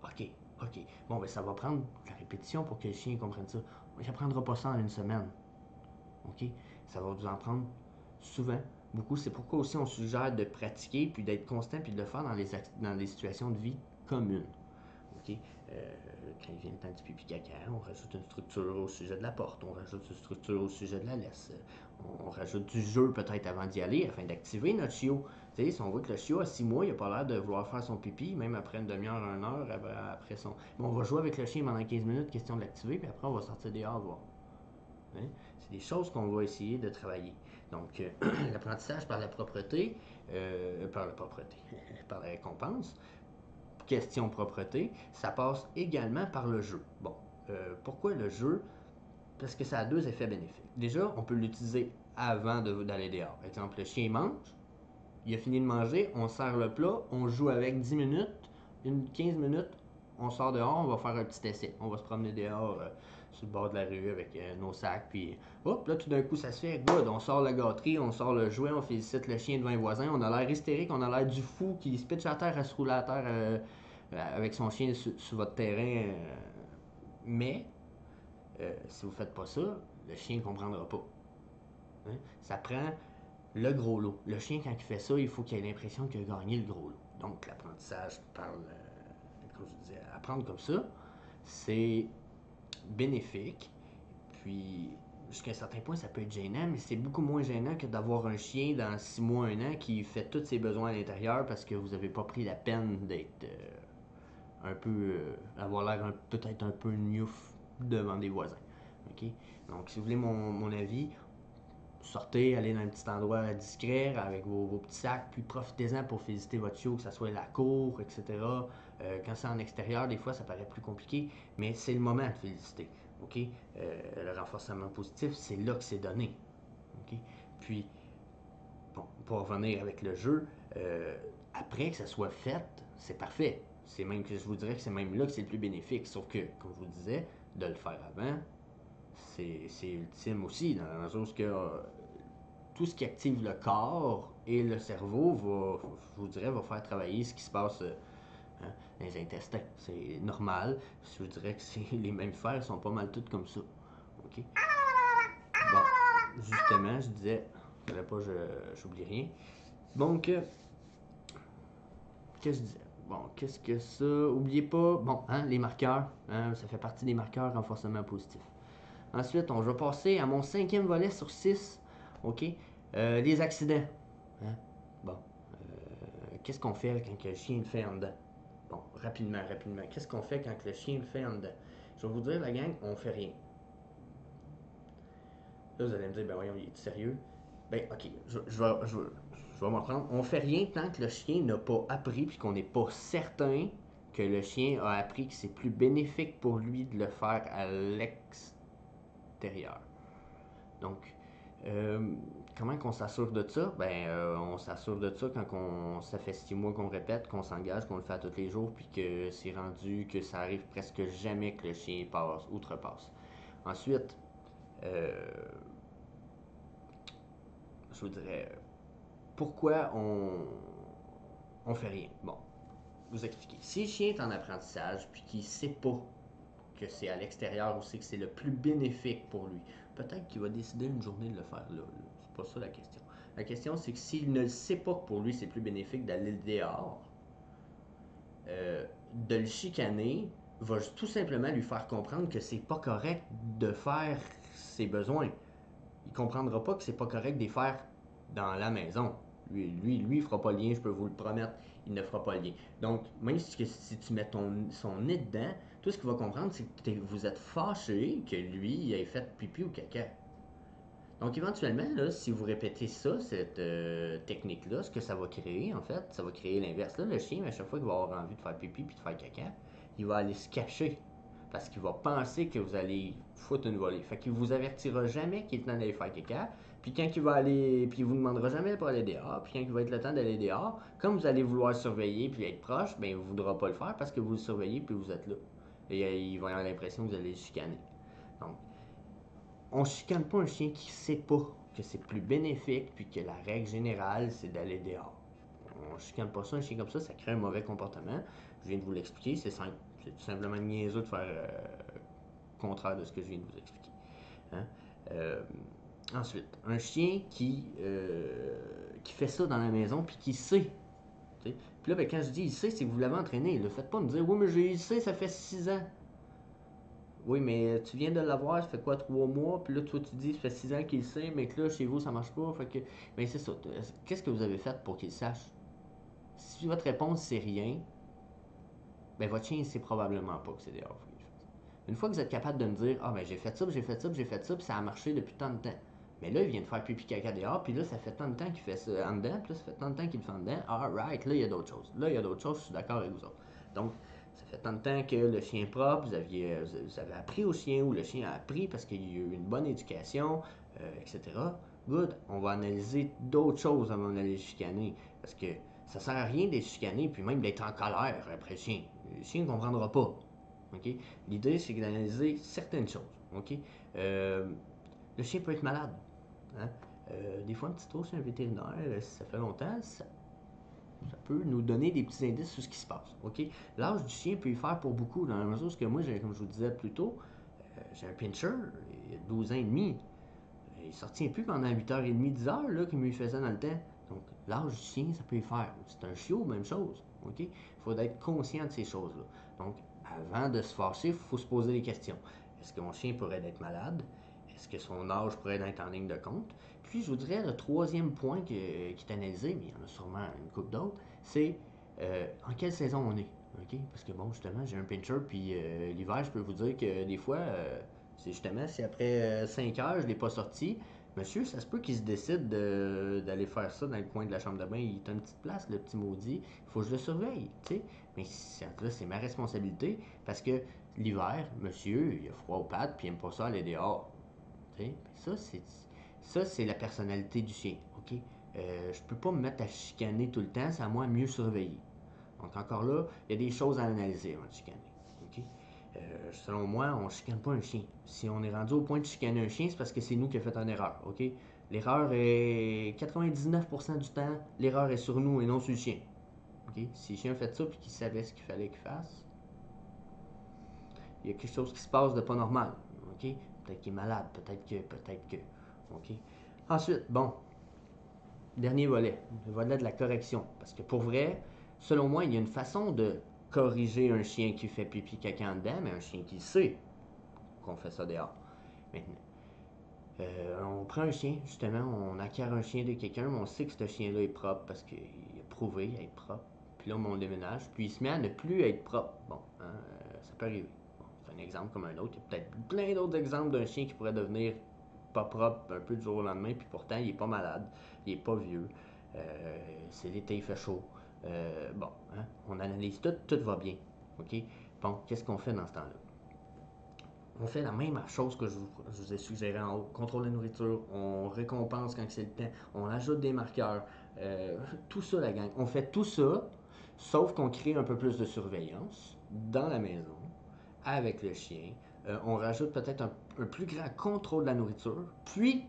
OK, OK. Bon, ben ça va prendre de la répétition pour que le chien comprenne ça. Il n'apprendra pas ça en une semaine. OK? Ça va vous en prendre souvent, beaucoup. C'est pourquoi aussi on suggère de pratiquer, puis d'être constant, puis de le faire dans les situations de vie communes. OK? Quand il vient le temps du pipi caca, on rajoute une structure au sujet de la porte, on rajoute une structure au sujet de la laisse, on rajoute du jeu peut-être avant d'y aller afin d'activer notre chiot. Tu sais, si on voit que le chiot à 6 mois, il n'a pas l'air de vouloir faire son pipi, même après une demi-heure, 1 heure, après son. Bon, on va jouer avec le chien pendant 15 minutes, question de l'activer, puis après on va sortir dehors voir. Hein? C'est des choses qu'on va essayer de travailler. Donc, l'apprentissage par la propreté, par la récompense, question propreté, ça passe également par le jeu. Bon, pourquoi le jeu? Parce que ça a 2 effets bénéfiques. Déjà, on peut l'utiliser avant d'aller dehors. Par exemple, le chien mange, il a fini de manger, on sert le plat, on joue avec 10 minutes, 15 minutes, on sort dehors, on va faire un petit essai. On va se promener dehors sur le bord de la rue avec nos sacs, puis hop, là tout d'un coup ça se fait, good, on sort la gâterie, on sort le jouet, on félicite le chien devant les voisins, on a l'air hystérique, on a l'air du fou qui se pitche à terre, à se rouler à terre avec son chien sur votre terrain. Mais, si vous faites pas ça, le chien ne comprendra pas. Hein? Ça prend le gros lot. Le chien, quand il fait ça, il faut qu'il ait l'impression qu'il a gagné le gros lot. Donc, l'apprentissage par comme je disais, apprendre comme ça, c'est bénéfique. Puis, jusqu'à un certain point, ça peut être gênant, mais c'est beaucoup moins gênant que d'avoir un chien dans 6 mois, 1 an qui fait tous ses besoins à l'intérieur parce que vous n'avez pas pris la peine d'être un peu. Avoir l'air peut-être un peu gnouf devant des voisins. OK? Donc, si vous voulez mon avis, sortez, allez dans un petit endroit discret avec vos petits sacs, puis profitez-en pour féliciter votre chiot, que ce soit la cour, etc. Quand c'est en extérieur, des fois, ça paraît plus compliqué, mais c'est le moment de féliciter. OK? Le renforcement positif, c'est là que c'est donné. OK? Puis, bon, pour revenir avec le jeu, après que ça soit fait, c'est parfait. C'est même que je vous dirais que c'est même là que c'est le plus bénéfique. Sauf que, comme je vous disais, de le faire avant, c'est ultime aussi, dans la mesure où tout ce qui active le corps et le cerveau je vous dirais, va faire travailler ce qui se passe hein, dans les intestins. C'est normal. Je vous dirais que les mammifères sont pas mal tous comme ça. OK? Bon, justement, je disais, il ne fallait pas j'oublie rien. Donc, qu'est-ce que je disais? Bon, qu'est-ce que ça? Oubliez pas, bon, hein, les marqueurs, hein, ça fait partie des marqueurs renforcement positif. Ensuite, je vais passer à mon 5e volet sur 6. OK? Les accidents. Hein? Bon. Qu'est-ce qu'on fait quand le chien le fait en dedans? Bon, rapidement. Qu'est-ce qu'on fait quand le chien le fait en dedans? Je vais vous dire, la gang, on fait rien. Là, vous allez me dire, ben voyons, il est sérieux? Ben, OK, je vais m'en prendre. On fait rien tant que le chien n'a pas appris puis qu'on n'est pas certain que le chien a appris que c'est plus bénéfique pour lui de le faire à l'extérieur. Donc, comment qu'on s'assure de ça? Ben, on s'assure de ça quand ça fait 6 mois qu'on répète, qu'on s'engage, qu'on le fait à tous les jours, puis que c'est rendu que ça arrive presque jamais que le chien outrepasse. Ensuite, je vous dirais, pourquoi on fait rien? Bon, vous expliquer. Si le chien est en apprentissage puis qu'il ne sait pas que c'est à l'extérieur aussi que c'est le plus bénéfique pour lui, peut-être qu'il va décider une journée de le faire là. C'est pas ça la question. La question, c'est que s'il ne le sait pas que pour lui c'est plus bénéfique d'aller dehors, de le chicaner va tout simplement lui faire comprendre que c'est pas correct de faire ses besoins. Il comprendra pas que c'est pas correct de les faire dans la maison. Lui, il fera pas le lien, je peux vous le promettre, il ne fera pas le lien. Donc, même si tu mets son nez dedans, tout ce qu'il va comprendre, c'est que vous êtes fâché que lui, il ait fait pipi ou caca. Donc, éventuellement, là, si vous répétez ça, cette technique-là, ce que ça va créer, en fait, ça va créer l'inverse. Là, le chien, à chaque fois qu'il va avoir envie de faire pipi puis de faire caca, il va aller se cacher. Parce qu'il va penser que vous allez foutre une volée. Fait qu'il vous avertira jamais qu'il est temps d'aller faire caca. Puis quand il va aller, puis il vous demandera jamais pour aller dehors. Puis quand il va être le temps d'aller dehors, comme vous allez vouloir surveiller puis être proche, ben il ne voudra pas le faire parce que vous le surveillez puis vous êtes là. Et il va avoir l'impression que vous allez le chicaner. Donc, on chicane pas un chien qui sait pas que c'est plus bénéfique puis que la règle générale c'est d'aller dehors. On chicane pas ça, un chien comme ça crée un mauvais comportement. Je viens de vous l'expliquer, c'est simple. C'est tout simplement niaiseux de faire le contraire de ce que je viens de vous expliquer. Hein? Ensuite, un chien qui fait ça dans la maison puis qui sait. T'sais. Puis là, ben, quand je dis il sait, c'est que vous l'avez entraîné. Ne faites pas me dire oui, mais il sait, ça fait 6 ans. Oui, mais tu viens de l'avoir, ça fait quoi, 3 mois, puis là, toi, tu dis, ça fait 6 ans qu'il sait, mais que là, chez vous, ça marche pas, fait que... Mais c'est ça, qu'est-ce que vous avez fait pour qu'il sache? Si votre réponse, c'est rien, ben votre chien, il sait probablement pas que c'est dehors. Une fois que vous êtes capable de me dire, ah ben j'ai fait ça, j'ai fait ça, j'ai fait ça, puis ça a marché depuis tant de temps. Mais là, il vient de faire pipi caca dehors, puis là, ça fait tant de temps qu'il fait ça en dedans, puis là, ça fait tant de temps qu'il le fait en dedans. Alright, là, il y a d'autres choses. Là, il y a d'autres choses, je suis d'accord avec vous autres. Donc, ça fait tant de temps que le chien est propre, vous avez appris au chien, ou le chien a appris parce qu'il y a eu une bonne éducation, etc. Good, on va analyser d'autres choses avant d'aller le chicaner. Parce que ça sert à rien d'être chicané, puis même d'être en colère après le chien. Le chien ne comprendra pas. Okay? L'idée, c'est d'analyser certaines choses. Okay? Le chien peut être malade. Hein? Des fois, un petit tour chez un vétérinaire, si ça fait longtemps, ça peut nous donner des petits indices sur ce qui se passe. Okay? L'âge du chien peut y faire pour beaucoup, dans la mesure où moi, comme je vous disais plus tôt, j'ai un pincher, il a 12 ans et demi. Il ne sortit plus pendant 8h30, 10h là, qu'il me faisait dans le temps. Donc, l'âge du chien, ça peut y faire. C'est un chiot, même chose. Okay? Il faut être conscient de ces choses-là. Donc, avant de se fâcher, il faut se poser des questions. Est-ce que mon chien pourrait être malade? Est-ce que son âge pourrait être en ligne de compte? Puis, je vous dirais, le troisième point qui est analysé, mais il y en a sûrement une couple d'autres, c'est en quelle saison on est. Okay? Parce que, bon, justement, j'ai un pincher, puis l'hiver, je peux vous dire que des fois, c'est justement si après 5 heures, je ne l'ai pas sorti, monsieur, ça se peut qu'il se décide d'aller faire ça dans le coin de la chambre de bain. Il est une petite place, le petit maudit. Il faut que je le surveille, tu sais. Mais là, c'est ma responsabilité parce que l'hiver, monsieur, il a froid aux pattes puis il n'aime pas ça aller dehors. Tu sais, ça, c'est la personnalité du chien, ok? Je peux pas me mettre à chicaner tout le temps, c'est à moi mieux surveiller. Donc encore là, il y a des choses à analyser avant de chicaner. Ok? Selon moi, on ne chicane pas un chien. Si on est rendu au point de chicaner un chien, c'est parce que c'est nous qui avons fait une erreur. Ok? L'erreur est 99% du temps, l'erreur est sur nous et non sur le chien. Ok? Si le chien a fait ça et qu'il savait ce qu'il fallait qu'il fasse, il y a quelque chose qui se passe de pas normal. Ok? Peut-être qu'il est malade, peut-être que. Ok? Ensuite, bon, dernier volet, le volet de la correction. Parce que pour vrai, selon moi, il y a une façon de corriger un chien qui fait pipi caca en dedans, mais un chien qui sait qu'on fait ça dehors. Maintenant, on prend un chien, justement, on acquiert un chien de quelqu'un, mais on sait que ce chien-là est propre parce qu'il a prouvé être propre. Puis là, on le déménage, puis il se met à ne plus être propre. Bon, hein, ça peut arriver. Bon, c'est un exemple comme un autre. Il y a peut-être plein d'autres exemples d'un chien qui pourrait devenir pas propre un peu du jour au lendemain, puis pourtant, il est pas malade, il est pas vieux. C'est l'été, il fait chaud. Bon, hein, on analyse tout va bien. OK? Bon, qu'est-ce qu'on fait dans ce temps-là? On fait la même chose que je vous ai suggéré en haut. Contrôle la nourriture, on récompense quand c'est le temps, on ajoute des marqueurs, tout ça la gang. On fait tout ça, sauf qu'on crée un peu plus de surveillance dans la maison, avec le chien. On rajoute peut-être un plus grand contrôle de la nourriture. Puis,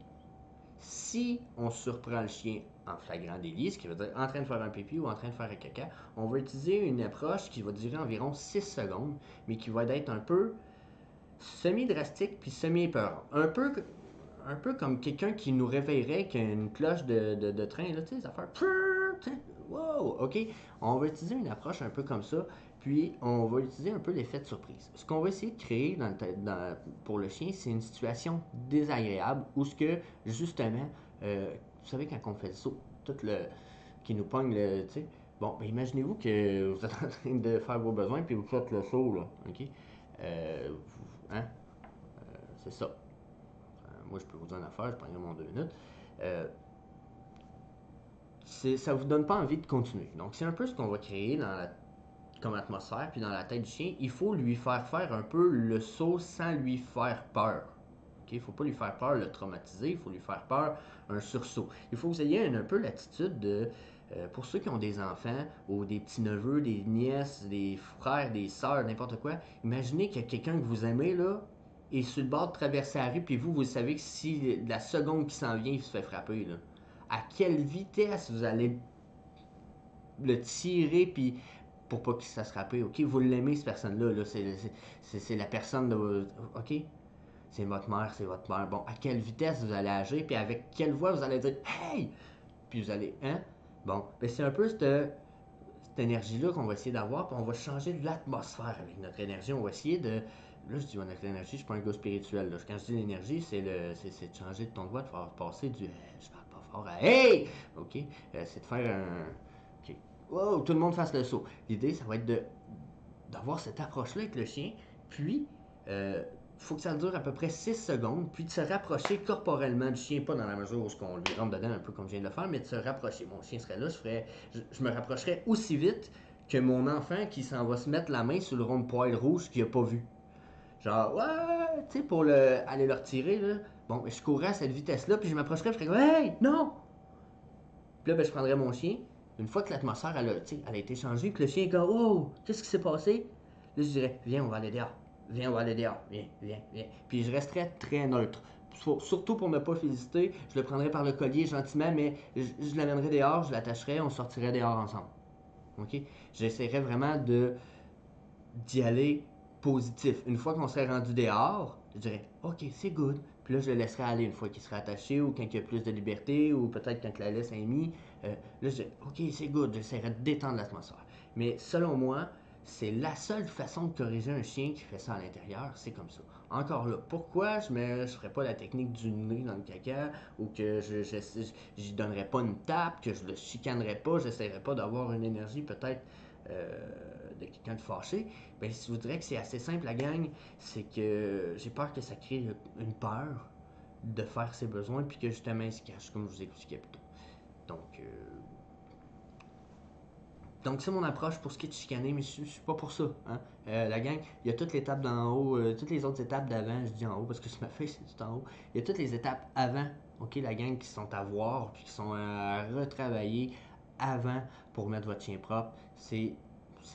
si on surprend le chien en flagrant délit, ce qui veut dire en train de faire un pipi ou en train de faire un caca, on va utiliser une approche qui va durer environ 6 secondes, mais qui va être un peu semi-drastique puis semi-épeurante. Un peu comme quelqu'un qui nous réveillerait avec une cloche de train, là, tu sais, ça fait... Wow, ok. On va utiliser une approche un peu comme ça, puis on va utiliser un peu l'effet de surprise. Ce qu'on va essayer de créer pour le chien, c'est une situation désagréable où ce que, justement, vous savez, quand on fait le saut, tout le... qui nous pogne, tu sais, bon, ben imaginez-vous que vous êtes en train de faire vos besoins, puis vous faites le saut, là, ok? Hein? C'est ça. Moi, je peux vous dire une affaire, je prendrai mon 2 minutes. Ça vous donne pas envie de continuer. Donc, c'est un peu ce qu'on va créer comme atmosphère, puis dans la tête du chien. Il faut lui faire un peu le saut sans lui faire peur. Il ne faut pas lui faire peur, le traumatiser, il faut lui faire peur, un sursaut. Il faut que vous ayez un peu l'attitude de, pour ceux qui ont des enfants, ou des petits-neveux, des nièces, des frères, des sœurs, n'importe quoi, imaginez qu'il y a quelqu'un que vous aimez, là, et sur le bord de traverser la rue, puis vous savez que si la seconde qui s'en vient, il se fait frapper, là, à quelle vitesse vous allez le tirer, puis pour pas qu'il se fasse frapper, ok? Vous l'aimez, cette personne-là, là, c'est la personne, de, ok? C'est votre mère, c'est votre mère. Bon, à quelle vitesse vous allez agir, puis avec quelle voix vous allez dire hey! Puis vous allez, hein? Bon, ben c'est un peu cette énergie-là qu'on va essayer d'avoir, puis on va changer de l'atmosphère avec notre énergie. On va essayer de. Là, je dis notre énergie, je suis pas un gars spirituel. Là. Quand je dis l'énergie, c'est de changer de ton de voix, de faire passer du je parle pas fort à hey! Ok? C'est de faire un. Ok. Wow, tout le monde fasse le saut. L'idée, ça va être d'avoir cette approche-là avec le chien, puis faut que ça dure à peu près 6 secondes, puis de se rapprocher corporellement du chien, pas dans la mesure où on lui rentre dedans un peu comme je viens de le faire, mais de se rapprocher. Mon chien serait là, je me rapprocherais aussi vite que mon enfant qui s'en va se mettre la main sur le rond de poil rouge qu'il a pas vu. Genre, ouais, tu sais, pour aller le retirer, là. Bon, je courrais à cette vitesse-là, puis je m'approcherais, je ferais comme, hey, non! Puis là, ben, je prendrais mon chien. Une fois que l'atmosphère, elle a été changée, que le chien est comme, oh, qu'est-ce qui s'est passé? Là, je dirais, viens, on va aller dehors. Viens, on va aller dehors. Viens, viens, viens. Puis je resterais très neutre. Surtout pour ne pas féliciter, je le prendrais par le collier gentiment, mais je l'amènerais dehors, je l'attacherais, on sortirait dehors ensemble. OK? J'essaierais vraiment d'y aller positif. Une fois qu'on serait rendu dehors, je dirais OK, c'est good. Puis là, je le laisserai aller une fois qu'il sera attaché ou quand il y a plus de liberté ou peut-être quand la laisse est mise. Là, je dirais OK, c'est good. J'essaierai de détendre l'atmosphère. Mais selon moi, c'est la seule façon de corriger un chien qui fait ça à l'intérieur, c'est comme ça. Encore là, pourquoi je ne ferais pas la technique du nez dans le caca ou que je donnerais pas une tape, que je le chicanerais pas, j'essaierais pas d'avoir une énergie peut-être de quelqu'un de fâché, ben je vous dirais que c'est assez simple la gang, c'est que j'ai peur que ça crée une peur de faire ses besoins puis que justement il se cache, comme je vous expliquais plus tôt. Donc, donc c'est mon approche pour ce qui est de chicaner, mais je suis pas pour ça. Hein? La gang, il y a toutes les étapes d'en haut, toutes les autres étapes d'avant, je dis en haut parce que sur ma feuille c'est tout en haut. Il y a toutes les étapes avant, ok, la gang qui sont à voir puis qui sont à retravailler avant pour mettre votre chien propre. C'est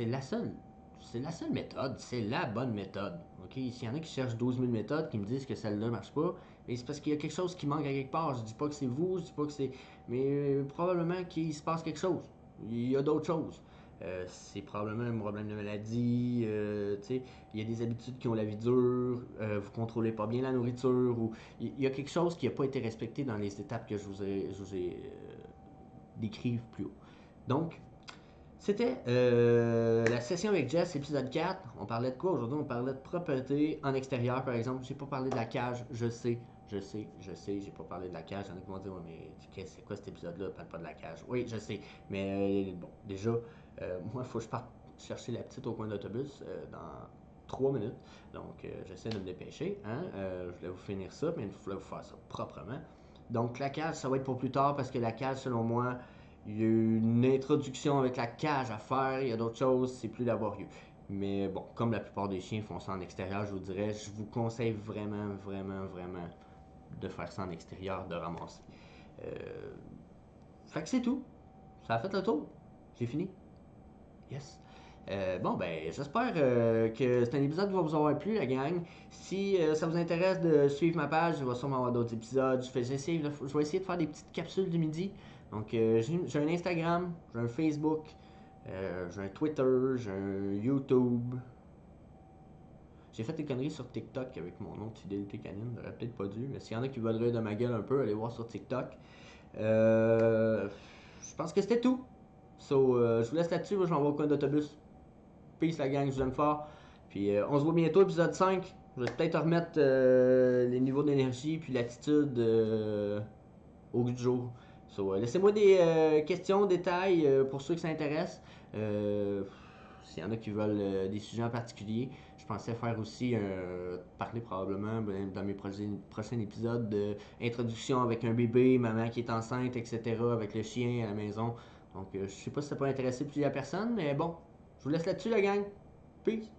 la seule. C'est la seule méthode, c'est la bonne méthode. Ok, s'il y en a qui cherchent 12 000 méthodes, qui me disent que celle-là marche pas, mais c'est parce qu'il y a quelque chose qui manque à quelque part. Je dis pas que c'est vous, je dis pas que c'est. Mais probablement qu'il se passe quelque chose. Il y a d'autres choses. C'est probablement un problème de maladie, il y a des habitudes qui ont la vie dure, vous contrôlez pas bien la nourriture, ou il y a quelque chose qui n'a pas été respecté dans les étapes que je vous ai décrites plus haut. Donc, c'était la session avec Jess, épisode 4. On parlait de quoi aujourd'hui? On parlait de propreté en extérieur, par exemple. J'ai pas parlé de la cage, je sais, j'ai pas parlé de la cage. Il y en a qui vont dire, ouais, mais c'est quoi cet épisode-là? Parle pas de la cage. Oui, je sais, mais bon, déjà, moi, il faut que je parte chercher la petite au coin de l'autobus dans 3 minutes. Donc, j'essaie de me dépêcher. Hein? Je voulais vous finir ça, mais il faut vous faire ça proprement. Donc, la cage, ça va être pour plus tard parce que la cage, selon moi, il y a une introduction avec la cage à faire, il y a d'autres choses, c'est plus laborieux. Mais bon, comme la plupart des chiens font ça en extérieur, je vous dirais, je vous conseille vraiment, vraiment, vraiment de faire ça en extérieur, de ramasser. Fait que c'est tout. Ça a fait le tour. J'ai fini. Yes. Bon, ben, j'espère que cet épisode va vous avoir plu, la gang. Si ça vous intéresse de suivre ma page, il va sûrement avoir d'autres épisodes. Je vais essayer de faire des petites capsules du midi. Donc, j'ai un Instagram, j'ai un Facebook, j'ai un Twitter, j'ai un YouTube. J'ai fait des conneries sur TikTok avec mon nom de fidélité canine, j'aurais peut-être pas dû, mais s'il y en a qui veulent rire de ma gueule un peu, allez voir sur TikTok. Je pense que c'était tout. Je vous laisse là-dessus, moi je m'en vais au coin d'autobus. Peace la gang, je vous aime fort. Puis on se voit bientôt, épisode 5. Je vais peut-être remettre les niveaux d'énergie puis l'attitude au goût du jour. Laissez-moi des questions, détails pour ceux que ça intéresse. S'il y en a qui veulent des sujets en particulier, je pensais faire aussi parler probablement dans mes prochains épisodes d'introduction avec un bébé, maman qui est enceinte, etc. avec le chien à la maison. Donc je sais pas si ça peut intéresser plusieurs personnes, mais bon, je vous laisse là-dessus la gang. Peace!